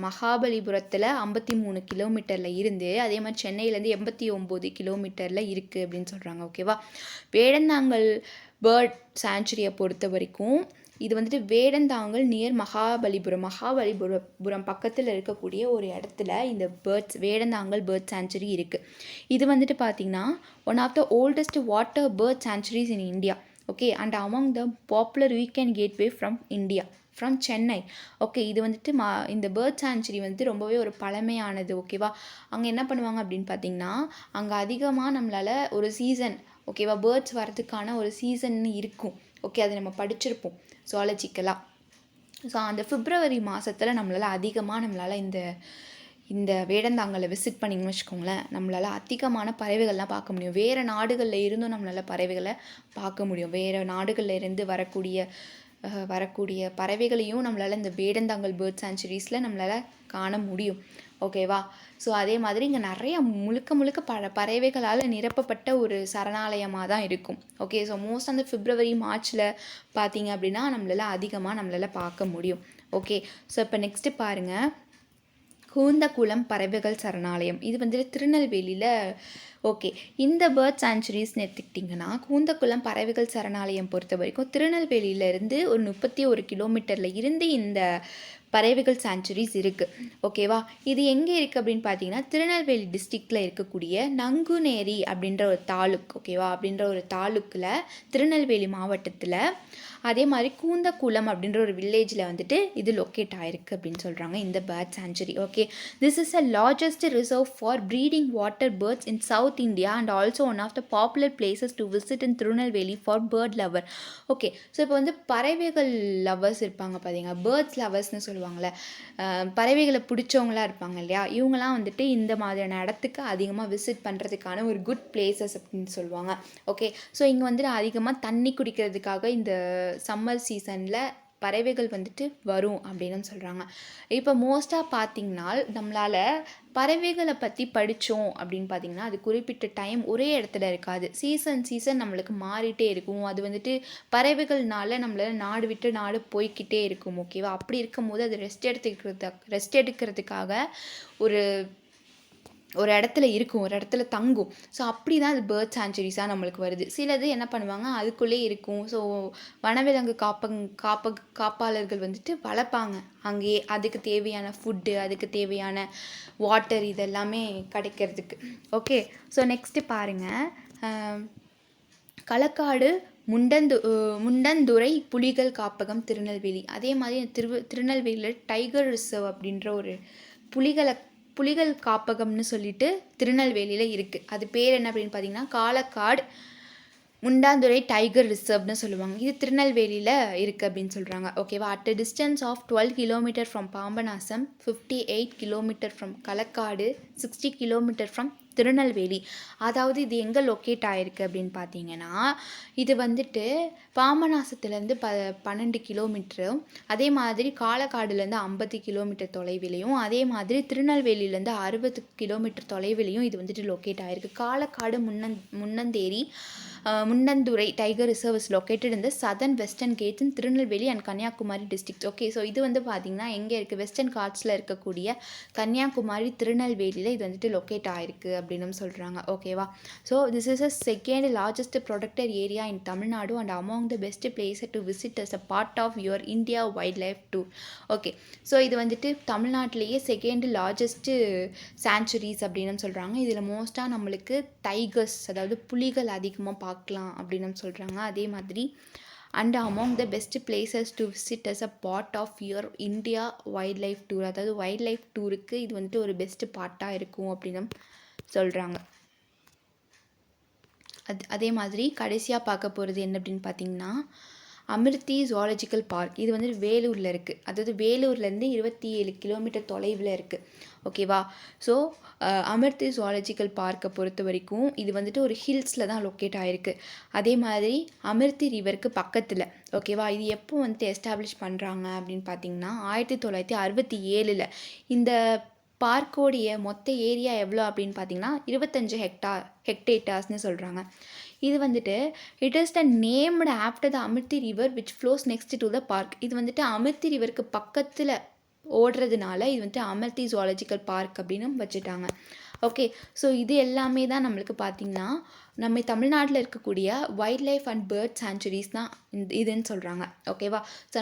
மகாபலிபுரத்தில் 53 கிலோமீட்டரில் இருந்து, அதே மாதிரி சென்னையிலேருந்து 89 கிலோமீட்டரில் இருக்குது அப்படின்னு சொல்கிறாங்க. ஓகேவா, வேடந்தாங்கல் பேர்ட் சாங்சுரியை பொறுத்த வரைக்கும் இது வந்துட்டு வேடந்தாங்கல் நியர் மகாபலிபுரம் பக்கத்தில் இருக்கக்கூடிய ஒரு இடத்துல இந்த வேடந்தாங்கல் பேர்ட் சாங்சுரி இருக்குது. இது வந்துட்டு பார்த்திங்கன்னா one of the oldest water bird sanctuaries in India. Okay, and among the popular weekend gateway from India, from Chennai. Okay, இது வந்துட்டு இந்த பேர்ட் சாங்சுரி வந்துட்டு ரொம்பவே ஒரு பழமையானது. ஓகேவா, அங்கே என்ன பண்ணுவாங்க அப்படின்னு பார்த்தீங்கன்னா, அங்கே அதிகமாக நம்மளால் ஒரு சீசன், ஓகேவா, பேர்ட்ஸ் வரதுக்கான ஒரு சீசன்னு இருக்கும். ஓகே, அதை நம்ம படிச்சிருப்போம் ஜுவாலஜிக்கலாக. ஸோ அந்த பிப்ரவரி மாதத்தில் நம்மளால் இந்த வேடந்தாங்கலை விசிட் பண்ணிங்கன்னு வச்சுக்கோங்களேன், நம்மளால் அதிகமான பறவைகள்லாம் பார்க்க முடியும். வேறு நாடுகளில் இருந்தும் நம்மளால் பறவைகளை பார்க்க முடியும். வேறு நாடுகளில் இருந்து வரக்கூடிய பறவைகளையும் நம்மளால் இந்த வேடந்தாங்கல் பேர்ட் சாங்சுரிஸில் நம்மளால் காண முடியும். ஓகேவா, ஸோ அதே மாதிரி இங்கே நிறைய முழுக்க பறவைகளால் நிரப்பப்பட்ட ஒரு சரணாலயமாக தான் இருக்கும். ஓகே, ஸோ மோஸ்ட் அந்த பிப்ரவரி மார்ச்சில் பார்த்தீங்க அப்படின்னா நம்மளால் பார்க்க முடியும். ஓகே, ஸோ இப்போ நெக்ஸ்ட்டு பாருங்கள், கூந்தக்குளம் பறவைகள் சரணாலயம். இது வந்துட்டு திருநெல்வேலியில். ஓகே, இந்த பேர்ட் சாங்சுரிஸ்ன்னு எடுத்துக்கிட்டிங்கன்னா கூந்தக்குளம் பறவைகள் சரணாலயம் பொறுத்த வரைக்கும் திருநெல்வேலியிலேருந்து ஒரு 31 கிலோமீட்டரில் இருந்து இந்த பறவைகள் சாங்சுரிஸ் இருக்குது. ஓகேவா, இது எங்கே இருக்குது அப்படின்னு பார்த்தீங்கன்னா திருநெல்வேலி டிஸ்ட்ரிக்டில் இருக்கக்கூடிய நங்குநேரி அப்படின்ற ஒரு தாலுக். ஓகேவா, அப்படின்ற ஒரு தாலுக்கில் திருநெல்வேலி மாவட்டத்தில், அதே மாதிரி கூந்தக்குளம் அப்படின்ற ஒரு வில்லேஜில் வந்துட்டு இது லொக்கேட் ஆகிருக்கு அப்படின்னு சொல்கிறாங்க இந்த bird sanctuary. Okay, this is a largest reserve for breeding water birds in south India and also one of the popular places to visit in Tirunelveli for bird lover. Okay, so இப்போ வந்து பறவைகள் லவர்ஸ் இருப்பாங்க பார்த்தீங்கன்னா, பேர்ட்ஸ் லவர்ஸ்னு சொல்லுவாங்கள்ல, பறவைகளை பிடிச்சவங்களாம் இருப்பாங்க இல்லையா, இவங்களாம் வந்துட்டு இந்த மாதிரியான இடத்துக்கு அதிகமாக விசிட் பண்ணுறதுக்கான ஒரு குட் பிளேசஸ் அப்படின்னு சொல்லுவாங்க. ஓகே, ஸோ இங்கே வந்துட்டு அதிகமாக தண்ணி குடிக்கிறதுக்காக இந்த சம்மர் சீசனில் பறவைகள் வந்துட்டு வரும் அப்படின்னு சொல்கிறாங்க. இப்போ மோஸ்ட்டாக பார்த்திங்கன்னா நம்மளால் பறவைகளை பற்றி படித்தோம் அப்படின்னு பார்த்திங்கன்னா அது குறிப்பிட்ட டைம் ஒரே இடத்துல இருக்காது. சீசன் நம்மளுக்கு மாறிட்டே இருக்கும். அது வந்துட்டு பறவைகள்னால நம்மளால் நாடு விட்டு நாடு போய்கிட்டே இருக்கும். ஓகேவா, அப்படி இருக்கும்போது அது ரெஸ்ட் எடுக்கிறதுக்காக ஒரு இடத்துல இருக்கும், ஒரு இடத்துல தங்கும். ஸோ அப்படி தான் அது பேர்ட் சாங்சுரிஸாக நம்மளுக்கு வருது. சிலது என்ன பண்ணுவாங்க, அதுக்குள்ளே இருக்கும். ஸோ வனவிலங்கு காப்பாளர்கள் வந்துட்டு வளர்ப்பாங்க அங்கேயே, அதுக்கு தேவையான ஃபுட்டு, அதுக்கு தேவையான வாட்டர் இதெல்லாமே கிடைக்கிறதுக்கு. ஓகே, ஸோ நெக்ஸ்ட்டு பாருங்கள், களக்காடு முண்டந்துறை புலிகள் காப்பகம் திருநெல்வேலி. அதே மாதிரி திருநெல்வேலியில் டைகர் ரிசர்வ் அப்படின்ற ஒரு புலிகள் காப்பகம்னு சொல்லிட்டு திருநெல்வேலியில் இருக்குது. அது பேர் என்ன அப்படின்னு பார்த்தீங்கன்னா காலக்காடு முண்டாந்துறை டைகர் ரிசர்வ்னு சொல்லுவாங்க. இது திருநெல்வேலியில் இருக்குது அப்படின்னு சொல்கிறாங்க. ஓகேவா, at a distance of 12 kilometer from Papanasam, 58 kilometer from Kalakkad, 60 kilometer from Tirunelveli. அதாவது இது எங்கே லொக்கேட் ஆகிருக்கு அப்படின்னு பார்த்தீங்கன்னா, இது வந்துட்டு பாபநாசத்துலேருந்து 12 கிலோமீட்டரும், அதே மாதிரி காலக்காடுலேருந்து 50 கிலோமீட்டர் தொலைவிலையும், அதே மாதிரி திருநெல்வேலியிலேருந்து 60 கிலோமீட்டர் தொலைவிலையும் இது வந்துட்டு லொக்கேட் ஆகிருக்கு. Kalakkad Mundanthurai tiger reserve is located இந்த southern Western Ghats in Tirunelveli and Kanyakumari district. Okay, so இது வந்து பார்த்திங்கன்னா எங்கே இருக்குது, வெஸ்டர்ன் காட்ஸில் இருக்கக்கூடிய கன்னியாகுமரி திருநெல்வேலியில் இது வந்துட்டு லொக்கேட் ஆகிருக்கு அப்படின்னு சொல்கிறாங்க. ஓகேவா? So this is a second largest protected area in Tamil Nadu and among the best place to visit as a part of your India wild life tour. Okay, so இது வந்துட்டு தமிழ்நாட்டிலேயே செகண்ட் லார்ஜஸ்ட்டு சாங்சுரிஸ் அப்படின்னு சொல்கிறாங்க. இதில் மோஸ்ட்டாக நம்மளுக்கு டைகர்ஸ், அதாவது புலிகள் அதிகமாக பார்க்கலாம் அப்படின்னு சொல்கிறாங்க. அதே மாதிரி and among the best places to visit as a part of your India wild life tour, அதாவது வைல்ட் லைஃப் டூருக்கு இது வந்துட்டு ஒரு பெஸ்ட் பார்ட்டாக இருக்கும் அப்படின்னு சொல்கிறாங்க. அதே மாதிரி கடைசியாக பார்க்க போகிறது என்ன அப்படின்னு பார்த்தீங்கன்னா, அமிர்தி ஜுவாலஜிக்கல் பார்க். இது வந்து வேலூரில் இருக்குது. அதாவது வேலூர்லேருந்து 27 கிலோமீட்டர் தொலைவில் இருக்குது. ஓகேவா? ஸோ அமிர்தி ஜுவாலஜிக்கல் பார்க்கை பொறுத்த வரைக்கும் இது வந்துட்டு ஒரு ஹில்ஸில் தான் லொக்கேட் ஆகிருக்கு. அதே மாதிரி அமிர்தி ரிவருக்கு பக்கத்தில். ஓகேவா? இது எப்போ வந்துட்டு எஸ்டாப்ளிஷ் பண்ணுறாங்க அப்படின்னு பார்த்தீங்கன்னா 1967. இந்த பார்க்கோடைய மொத்த ஏரியா எவ்வளோ அப்படின்னு பார்த்தீங்கன்னா 25 ஹெக்டேட்டர்ஸ்னு சொல்கிறாங்க. இது வந்துட்டு it is the named after the Amirthi river which flows next to the park. இது வந்துட்டு அமிர்தி ரிவருக்கு பக்கத்தில் ஓடுறதுனால இது வந்துட்டு அமிர்தி ஜுவாலஜிக்கல் பார்க் அப்படின்னு வச்சுட்டாங்க. ஓகே, ஸோ இது எல்லாமே தான் நம்மளுக்கு பார்த்திங்கன்னா நம்ம தமிழ்நாட்டில் இருக்கக்கூடிய wild life and bird sanctuaries தான் இதுன்னு சொல்கிறாங்க. ஓகேவா? ஸோ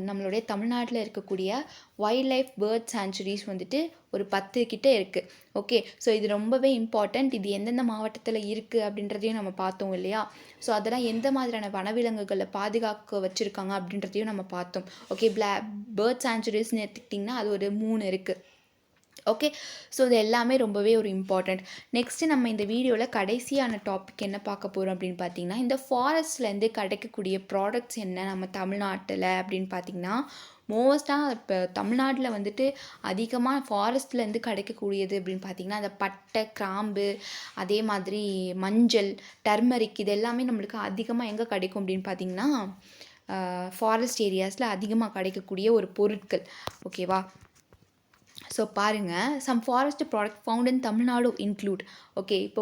நம்மளுடைய தமிழ்நாட்டில் இருக்கக்கூடிய வைல்ட் லைஃப் பேர்ட் சாங்சுரிஸ் வந்துட்டு ஒரு 10 கிட்ட இருக்குது. ஓகே, ஸோ இது ரொம்பவே இம்பார்ட்டண்ட். இது எந்தெந்த மாவட்டத்தில் இருக்குது அப்படின்றதையும் நம்ம பார்த்தோம் இல்லையா? ஸோ அதெல்லாம் எந்த மாதிரியான வனவிலங்குகளை பாதுகாக்க வச்சுருக்காங்க அப்படின்றதையும் நம்ம பார்த்தோம். ஓகே, பேர்ட் சாங்சுரிஸ்ன்னு எடுத்துக்கிட்டிங்கன்னா அது ஒரு 3 இருக்குது. ஓகே, ஸோ இது எல்லாமே ரொம்பவே ஒரு இம்பார்ட்டண்ட். நெக்ஸ்ட்டு நம்ம இந்த வீடியோவில் கடைசியான டாபிக் என்ன பார்க்க போகிறோம் அப்படின்னு பார்த்தீங்கன்னா, இந்த ஃபாரஸ்ட்லேருந்து கிடைக்கக்கூடிய ப்ராடக்ட்ஸ் என்ன நம்ம தமிழ்நாட்டில் அப்படின்னு பார்த்தீங்கன்னா, மோஸ்ட்டாக இப்போ தமிழ்நாட்டில் வந்துட்டு அதிகமாக ஃபாரஸ்ட்லேருந்து கிடைக்கக்கூடியது அப்படின்னு பார்த்திங்கன்னா அந்த பட்டை, கிராம்பு, அதே மாதிரி மஞ்சள், டர்மரிக், இது எல்லாமே நம்மளுக்கு அதிகமாக எங்கே கிடைக்கும் அப்படின்னு பார்த்திங்கன்னா ஃபாரஸ்ட் ஏரியாஸில் அதிகமாக கிடைக்கக்கூடிய ஒரு பொருட்கள். ஓகேவா? ஸோ பாருங்கள், some forest product found in Tamil Nadu include. Okay, இப்போ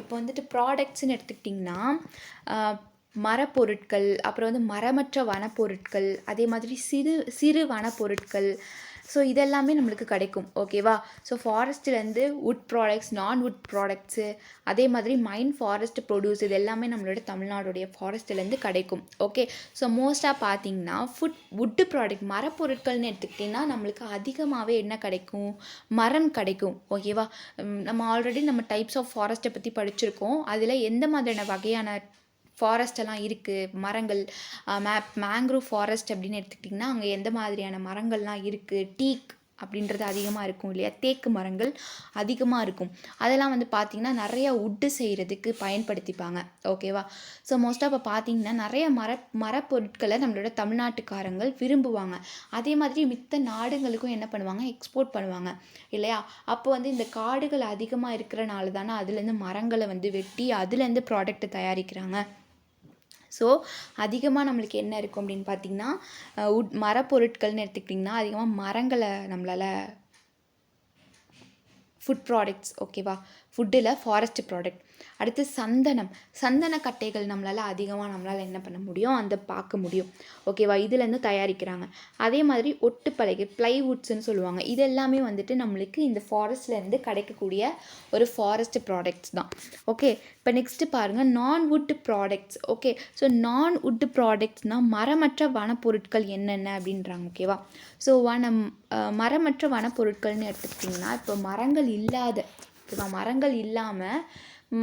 இப்போ வந்துட்டு ப்ராடக்ட்ஸ்ன்னு எடுத்துக்கிட்டிங்கன்னா மரப்பொருட்கள், அப்புறம் வந்து மரமற்ற வனப்பொருட்கள், அதே மாதிரி சிறு வனப்பொருட்கள். ஸோ இதெல்லாமே நம்மளுக்கு கிடைக்கும். ஓகேவா? ஸோ ஃபாரஸ்ட்லேருந்து வுட் ப்ராடக்ட்ஸ், நான் வுட் ப்ராடக்ட்ஸு, அதே மாதிரி மைன் ஃபாரஸ்ட் ப்ரொடியூஸ், இது எல்லாமே நம்மளோட தமிழ்நாடுடைய ஃபாரஸ்ட்லேருந்து கிடைக்கும். ஓகே, ஸோ மோஸ்ட்டாக பார்த்தீங்கன்னா வுட்டு ப்ராடக்ட், மரப்பொருட்கள்னு எடுத்துக்கிட்டிங்கன்னா நம்மளுக்கு அதிகமாகவே என்ன கிடைக்கும், மரம் கிடைக்கும். ஓகேவா? நம்ம ஆல்ரெடி நம்ம டைப்ஸ் ஆஃப் ஃபாரஸ்ட்டை பற்றி படிச்சிருக்கோம். அதில் எந்த மாதிரியான வகையான ஃபாரஸ்டெல்லாம் இருக்குது, மரங்கள், மேங்க்ரோவ் ஃபாரஸ்ட் அப்படின்னு எடுத்துக்கிட்டிங்கன்னா அங்கே எந்த மாதிரியான மரங்கள்லாம் இருக்குது, டீக் அப்படின்றது அதிகமாக இருக்கும் இல்லையா, தேக்கு மரங்கள் அதிகமாக இருக்கும். அதெல்லாம் வந்து பார்த்திங்கன்னா நிறையா உட்டு செய்கிறதுக்கு பயன்படுத்திப்பாங்க. ஓகேவா? ஸோ மோஸ்ட்டாக இப்போ பார்த்திங்கன்னா நிறைய மரப்பொருட்களை நம்மளோட தமிழ்நாட்டுக்காரங்கள் விரும்புவாங்க. அதே மாதிரி மித்த நாடுகளுக்கும் என்ன பண்ணுவாங்க, எக்ஸ்போர்ட் பண்ணுவாங்க இல்லையா? அப்போ வந்து இந்த காடுகள் அதிகமாக இருக்கிறனால தானே அதுலேருந்து மரங்களை வந்து வெட்டி அதுலேருந்து ப்ராடக்ட்டை தயாரிக்கிறாங்க. ஸோ அதிகமாக நம்மளுக்கு என்ன இருக்கும் அப்படின்னு பார்த்திங்கன்னா மரப்பொருட்கள்னு எடுத்துக்கிட்டிங்கன்னா அதிகமாக மரங்களை நம்மளால் ஃபுட் ப்ராடக்ட்ஸ். ஓகேவா? ஃபுட்டில் ஃபாரஸ்ட் ப்ராடக்ட். அடுத்து சந்தன கட்டைகள் நம்மளால் என்ன பண்ண முடியும், அந்த பார்க்க முடியும். ஓகேவா? இதுலேருந்து தயாரிக்கிறாங்க. அதே மாதிரி ஒட்டுப்பலகை, ப்ளைவுட்ஸ்ன்னு சொல்லுவாங்க. இது எல்லாமே வந்துட்டு நம்மளுக்கு இந்த ஃபாரஸ்ட்லேருந்து கிடைக்கக்கூடிய ஒரு ஃபாரஸ்ட் ப்ராடக்ட்ஸ் தான். ஓகே, இப்போ நெக்ஸ்ட்டு பாருங்கள், நான் வுட் ப்ராடக்ட்ஸ். ஓகே, ஸோ நான் வுட் ப்ராடக்ட்ஸ்னால் மரமற்ற வனப்பொருட்கள் என்னென்ன அப்படின்றாங்க. ஓகேவா? ஸோ மரமற்ற வனப்பொருட்கள்னு எடுத்துக்கிட்டிங்கன்னா இப்போ மரங்கள் இல்லாமல்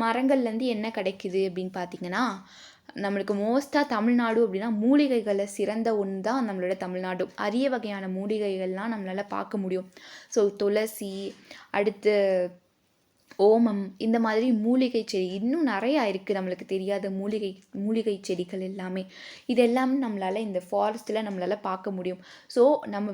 மரங்கள்லேருந்து என்ன கிடைக்குது அப்படின்னு பார்த்திங்கன்னா நம்மளுக்கு மோஸ்ட்டாக தமிழ்நாடு அப்படின்னா மூலிகைகளில் சிறந்த ஒன்று தான் நம்மளோட தமிழ்நாடு. அரிய வகையான மூலிகைகள்லாம் நம்மளால் பார்க்க முடியும். ஸோ துளசி, அடுத்து ஓமம், இந்த மாதிரி மூலிகை செடி இன்னும் நிறையா இருக்குது நம்மளுக்கு தெரியாத மூலிகை செடிகள் எல்லாமே. இது எல்லாமே நம்மளால் இந்த ஃபாரஸ்ட்டில் நம்மளால் பார்க்க முடியும். ஸோ நம்ம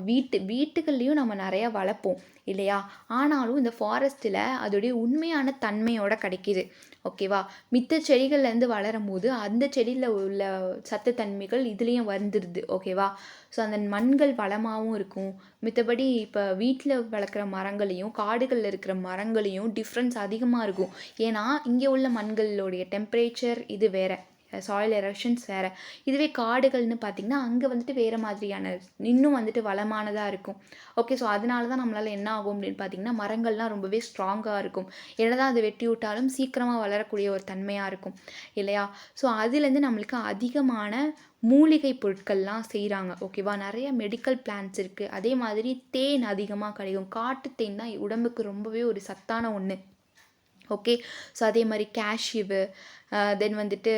வீட்டுகள்லேயும் நம்ம நிறையா வளர்ப்போம் இல்லையா? ஆனாலும் இந்த ஃபாரஸ்ட்டில் அதோடைய உண்மையான தன்மையோட கிடைக்கிது. ஓகேவா? மித்த செடிகள்லேருந்து வளரும் போது அந்த செடியில் உள்ள சத்துத்தன்மைகள் இதுலேயும் வந்துடுது. ஓகேவா? ஸோ அந்த மண்கள் வளமாகவும் இருக்கும். மித்தபடி இப்போ வீட்டில் வளர்க்குற மரங்களையும் காடுகளில் இருக்கிற மரங்களையும் டிஃப்ரென்ஸ் அதிகமாக இருக்கும். ஏன்னா இங்கே உள்ள மண்களோடைய டெம்பரேச்சர் இது வேறு, சாயில் எரோஷன்ஸ் வேறு. இதுவே காடுகள்னு பார்த்திங்கன்னா அங்கே வந்துட்டு வேறு மாதிரியான இன்னும் வந்துட்டு வளமானதாக இருக்கும். ஓகே, ஸோ அதனால தான் நம்மளால் என்ன ஆகும் அப்படின்னு பார்த்திங்கன்னா மரங்கள்லாம் ரொம்பவே ஸ்ட்ராங்காக இருக்கும். என்னதான் அதை வெட்டி விட்டாலும் சீக்கிரமாக வளரக்கூடிய ஒரு தன்மையாக இருக்கும் இல்லையா? ஸோ அதுலேருந்து நம்மளுக்கு அதிகமான மூலிகை பொருட்கள்லாம் செய்கிறாங்க. ஓகேவா? நிறைய மெடிக்கல் பிளான்ட்ஸ் இருக்குது. அதே மாதிரி தேன் அதிகமாக கிடைக்கும். காட்டு தேன் தான் உடம்புக்கு ரொம்பவே ஒரு சத்தான ஒன்று. ஓகே, ஸோ அதே மாதிரி கேஷ்யூவு, தென் வந்துட்டு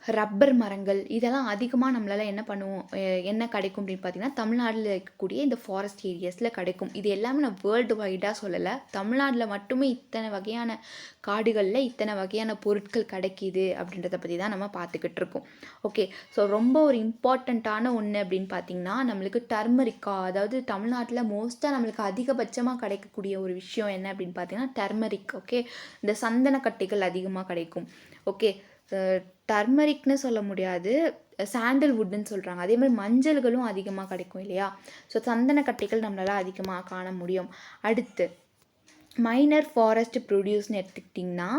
ரப்பர் மரங்கள், இதெல்லாம் அதிகமாக நம்மளால் என்ன பண்ணுவோம், என்ன கிடைக்கும் அப்படின்னு பார்த்தீங்கன்னா தமிழ்நாட்டில் இருக்கக்கூடிய இந்த ஃபாரஸ்ட் ஏரியாஸில் கிடைக்கும். இது எல்லாமே நான் வேர்ல்டு வைடாக சொல்லலை. தமிழ்நாட்டில் மட்டுமே இத்தனை வகையான காடுகளில் இத்தனை வகையான பொருட்கள் கிடைக்கிது அப்படின்றத பற்றி தான் நம்ம பார்த்துக்கிட்டு இருக்கோம். ஓகே, ஸோ ரொம்ப ஒரு இம்பார்ட்டண்ட்டான ஒன்று அப்படின்னு பார்த்தீங்கன்னா நம்மளுக்கு டர்மரிக்கா, அதாவது தமிழ்நாட்டில் மோஸ்ட்டாக நம்மளுக்கு அதிகபட்சமாக கிடைக்கக்கூடிய ஒரு விஷயம் என்ன அப்படின்னு பார்த்தீங்கன்னா டர்மரிக். ஓகே, இந்த சந்தனக்கட்டைகள் அதிகமாக கிடைக்கும். ஓகே, டர்மரிக்னு சொல்ல முடியாது, சாண்டல்வுட்னு சொல்கிறாங்க. அதே மாதிரி மஞ்சள்களும் அதிகமாக கிடைக்கும் இல்லையா? ஸோ சந்தனக்கட்டைகள் நம்மளால் அதிகமாக காண முடியும். அடுத்து மைனர் ஃபாரஸ்ட் ப்ரொடியூஸ்னு எடுத்துக்கிட்டிங்கன்னா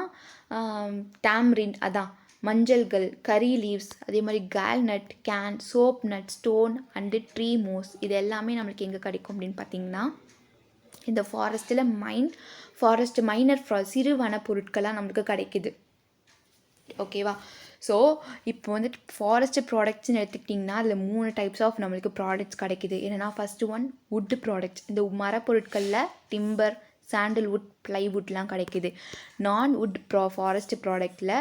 டாம்ரின், அதான் மஞ்சள்கள், கரி லீவ்ஸ், அதே மாதிரி gallnut, cane, soap nut, stone and tree moss, இது எல்லாமே நம்மளுக்கு எங்கே கிடைக்கும் அப்படின்னு பார்த்தீங்கன்னா இந்த ஃபாரஸ்ட்டில் மைனர் சிறு வன பொருட்கள்லாம் நம்மளுக்கு கிடைக்குது. ஓகேவா? ஸோ இப்போ வந்துட்டு ஃபாரஸ்ட் ப்ராடக்ட்ஸ்னு எடுத்துக்கிட்டிங்கன்னா அதில் 3 டைப்ஸ் ஆஃப் நம்மளுக்கு ப்ராடக்ட்ஸ் கிடைக்கிது. என்னென்னா ஃபஸ்ட்டு ஒன் வுட்டு ப்ராடக்ட்ஸ். இந்த மரப்பொருட்களில் டிம்பர், சாண்டல்வுட், ப்ளைவுட்லாம் கிடைக்கிது. நான்-வுட் ஃபாரஸ்ட் ப்ராடக்டில்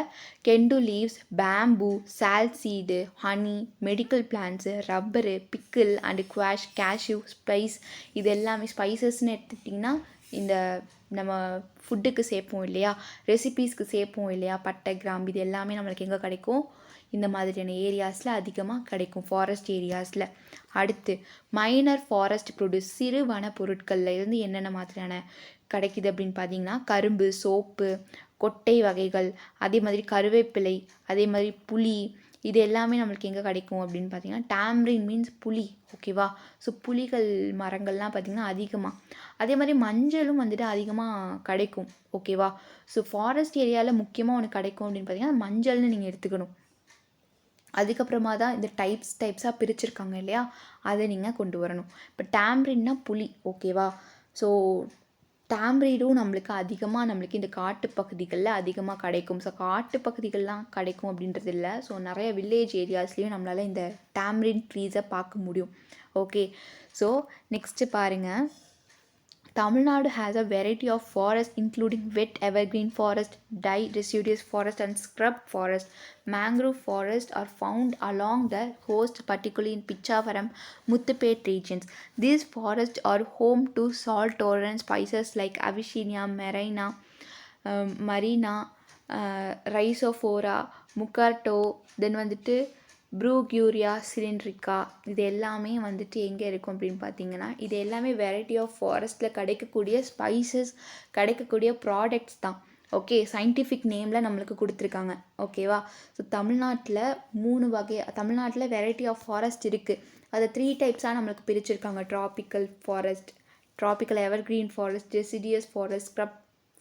kendu leaves, bamboo, sal seed, honey, medical plants, rubber, pickle and cashew, spice, இது எல்லாமே ஸ்பைசஸ்ன்னு எடுத்துக்கிட்டிங்கன்னா இந்த நம்ம ஃபுட்டுக்கு சேர்ப்போம் இல்லையா, ரெசிபீஸ்க்கு சேர்ப்போம் இல்லையா, பட்டை, கிராம்பு, இது எல்லாமே நம்மளுக்கு எங்கே கிடைக்கும், இந்த மாதிரியான ஏரியாஸில் அதிகமாக கிடைக்கும், ஃபாரஸ்ட் ஏரியாஸில். அடுத்து மைனர் ஃபாரஸ்ட் ப்ரொடியூஸ், சிறு வன பொருட்களில் இருந்து என்னென்ன மாதிரியான கிடைக்கிது அப்படின்னு பார்த்தீங்கன்னா கரும்பு, சோப்பு, கொட்டை வகைகள், அதே மாதிரி கருவேப்பிலை, அதே மாதிரி புளி, இது எல்லாமே நம்மளுக்கு எங்கே கிடைக்கும் அப்படின்னு பார்த்தீங்கன்னா டாம்ரின் மீன்ஸ் புளி. ஓகேவா? ஸோ புளிகள் மரங்கள்லாம் பார்த்திங்கன்னா அதிகமாக, அதே மாதிரி மஞ்சளும் வந்துட்டு அதிகமாக கிடைக்கும். ஓகேவா? ஸோ ஃபாரஸ்ட் ஏரியாவில் முக்கியமாக ஒன்று கிடைக்கும் அப்படின்னு பார்த்தீங்கன்னா மஞ்சள்னு நீங்கள் எடுத்துக்கணும். அதுக்கப்புறமா தான் இந்த டைப்ஸாக பிரிச்சுருக்காங்க இல்லையா, அதை நீங்கள் கொண்டு வரணும். இப்போ டாம்ரின்னா புளி. ஓகேவா? ஸோ டாம்ரீடும் நம்மளுக்கு இந்த காட்டு பகுதிகளில் அதிகமாக கிடைக்கும். ஸோ காட்டு பகுதிகள்லாம் கிடைக்கும் அப்படின்றது இல்லை, ஸோ நிறைய வில்லேஜ் ஏரியாஸ்லேயும் நம்மளால் இந்த டாம்ரின் ட்ரீஸை பார்க்க முடியும். ஓகே, ஸோ நெக்ஸ்ட்டு பாருங்கள். Tamil has a variety of forests including wet evergreen forest, deciduous forest and scrub forest. Mangrove forests are found along the coast, particularly in Pichavaram, Muthupet regions. These forests are home to salt-tolerant species like Avicennia marina, Rhizophora, Mucurto, then வந்துட்டு ப்ரூக்யூரியா சிலிண்ட்ரிக்கா, இது எல்லாமே வந்துட்டு எங்கே இருக்கும் அப்படின்னு பார்த்தீங்கன்னா இது எல்லாமே வெரைட்டி ஆஃப் ஃபாரஸ்ட்டில் கிடைக்கக்கூடிய ஸ்பைசஸ், கிடைக்கக்கூடிய ப்ராடக்ட்ஸ் தான். ஓகே, சயின்டிஃபிக் நேமில் நம்மளுக்கு கொடுத்துருக்காங்க. ஓகேவா? ஸோ தமிழ்நாட்டில் வெரைட்டி ஆஃப் ஃபாரஸ்ட் இருக்குது. அதை 3 டைப்ஸாக நம்மளுக்கு பிரிச்சுருக்காங்க. Tropical forest, tropical evergreen forest, deciduous forest, scrub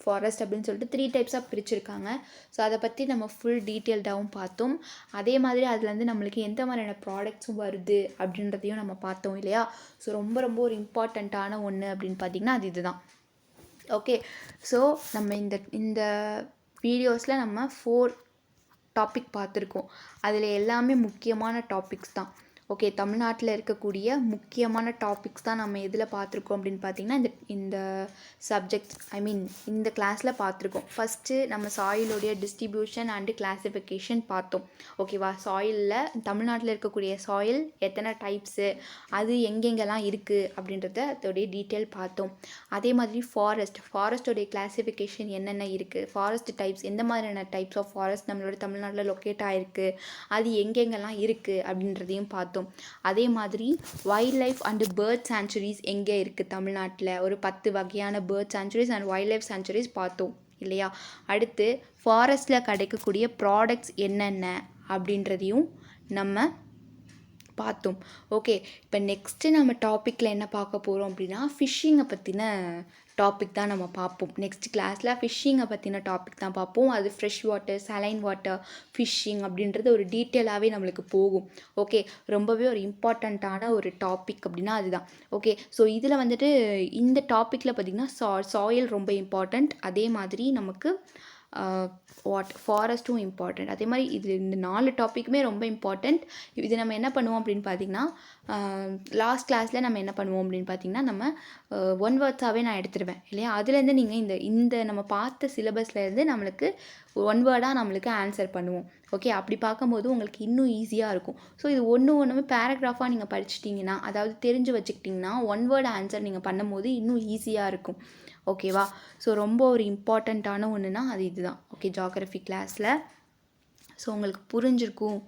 forest அப்படின்னு சொல்லிட்டு 3 டைப்ஸாக பிரிச்சுருக்காங்க. ஸோ அதை பற்றி நம்ம ஃபுல் டீட்டெயில்டாகவும் பார்த்தோம். அதே மாதிரி அதுலேருந்து நம்மளுக்கு எந்த மாதிரியான ப்ராடக்ட்ஸும் வருது அப்படின்றதையும் நம்ம பார்த்தோம் இல்லையா. ஸோ ரொம்ப ரொம்ப ஒரு இம்பார்ட்டண்ட்டான ஒன்று அப்படின்னு பார்த்திங்கன்னா அது இதுதான். ஓகே, ஸோ நம்ம இந்த வீடியோஸில் நம்ம 4 டாபிக் பார்த்துருக்கோம். அதில் எல்லாமே முக்கியமான டாபிக்ஸ் தான். ஓகே, தமிழ்நாட்டில் இருக்கக்கூடிய முக்கியமான டாபிக்ஸ் தான் நம்ம எதில் பார்த்துருக்கோம் அப்படின்னு பார்த்தீங்கன்னா இந்த சப்ஜெக்ட் இந்த கிளாஸில் பார்த்துருக்கோம். ஃபஸ்ட்டு நம்ம சாயிலுடைய டிஸ்ட்ரிபியூஷன் அண்டு கிளாஸிஃபிகேஷன் பார்த்தோம். ஓகேவா? சாயிலில் தமிழ்நாட்டில் இருக்கக்கூடிய சாயில் எத்தனை டைப்ஸு, அது எங்கெங்கெல்லாம் இருக்குது அப்படின்றத அதோடைய டீட்டெயில் பார்த்தோம். அதே மாதிரி ஃபாரஸ்ட்டோடைய கிளாஸிஃபிகேஷன் என்னென்ன இருக்குது, ஃபாரஸ்ட் டைப்ஸ் எந்த மாதிரியான டைப்ஸ் ஆஃப் ஃபாரஸ்ட் நம்மளோட தமிழ்நாட்டில் லொக்கேட் ஆகிருக்கு, அது எங்கெங்கெல்லாம் இருக்குது அப்படின்றதையும் பார்த்தோம். அதே மாதிரி wild life and bird sanctuaries எங்கே இருக்குது தமிழ்நாட்டில், ஒரு 10 வகையான bird sanctuaries and wild life sanctuaries பார்த்தோம் இல்லையா? அடுத்து ஃபாரஸ்ட்டில் கிடைக்கக்கூடிய ப்ராடக்ட்ஸ் என்னென்ன அப்படின்றதையும் நம்ம பார்த்தோம். ஓகே, இப்போ நெக்ஸ்ட்டு நம்ம டாப்பிக்கில் என்ன பார்க்க போகிறோம் அப்படின்னா ஃபிஷ்ஷிங்கை பற்றின டாபிக் தான் நம்ம பார்ப்போம். நெக்ஸ்ட் கிளாஸில் ஃபிஷ்ஷிங்கை பற்றின டாபிக் தான் பார்ப்போம். அது fresh water, saline water, fishing அப்படின்றது ஒரு டீட்டெயிலாகவே நம்மளுக்கு போகும். ஓகே, ரொம்பவே ஒரு இம்பார்ட்டண்ட்டான ஒரு டாபிக் அப்படின்னா அதுதான். ஓகே, ஸோ இதில் வந்துட்டு இந்த டாப்பிக்கில் பார்த்திங்கன்னா சாயில் ரொம்ப இம்பார்ட்டண்ட். அதே மாதிரி நமக்கு ஃபாரஸ்ட்டும் இம்பார்ட்டண்ட். அதே மாதிரி இந்த 4 டாப்பிக்குமே ரொம்ப இம்பார்ட்டண்ட். இது நம்ம என்ன பண்ணுவோம் அப்படின்னு பார்த்திங்கன்னா லாஸ்ட் கிளாஸில் நம்ம என்ன பண்ணுவோம் அப்படின்னு பார்த்திங்கன்னா நம்ம 1 வேர்ட்ஸாகவே நான் எடுத்துருவேன் இல்லையா? அதுலேருந்து நீங்கள் இந்த நம்ம பார்த்த சிலபஸ்லேருந்து நம்மளுக்கு 1 வேர்டாக நம்மளுக்கு ஆன்சர் பண்ணுவோம். ஓகே, அப்படி பார்க்கும்போது உங்களுக்கு இன்னும் ஈஸியாக இருக்கும். ஸோ இது ஒன்றுமே பேராகிராஃபாக நீங்கள் படிச்சிட்டிங்கன்னா, அதாவது தெரிஞ்சு வச்சுக்கிட்டிங்கன்னா 1 வேர்டு ஆன்சர் நீங்கள் பண்ணும்போது இன்னும் ஈஸியாக இருக்கும். ஓகேவா? ஸோ ரொம்ப ஒரு இம்பார்ட்டண்ட்டான ஒன்றுனா அது இதுதான். ஓகே, ஜியோகிராஃபி கிளாஸில். ஸோ உங்களுக்கு புரிஞ்சிருக்கும்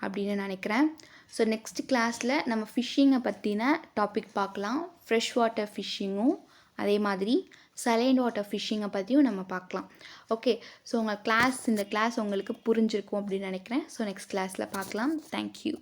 அப்படின்னு நினைக்கிறேன். ஸோ நெக்ஸ்ட் கிளாஸில் நம்ம ஃபிஷ்ஷிங்கை பற்றின டாபிக் பார்க்கலாம். ஃப்ரெஷ் வாட்டர் ஃபிஷ்ஷிங்கும் அதே மாதிரி சலைன் வாட்டர் ஃபிஷ்ஷிங்கை பற்றியும் நம்ம பார்க்கலாம். ஓகே, ஸோ இந்த கிளாஸ் உங்களுக்கு புரிஞ்சிருக்கும் அப்படின்னு நினைக்கிறேன். ஸோ நெக்ஸ்ட் கிளாஸில் பார்க்கலாம். தேங்க்யூ.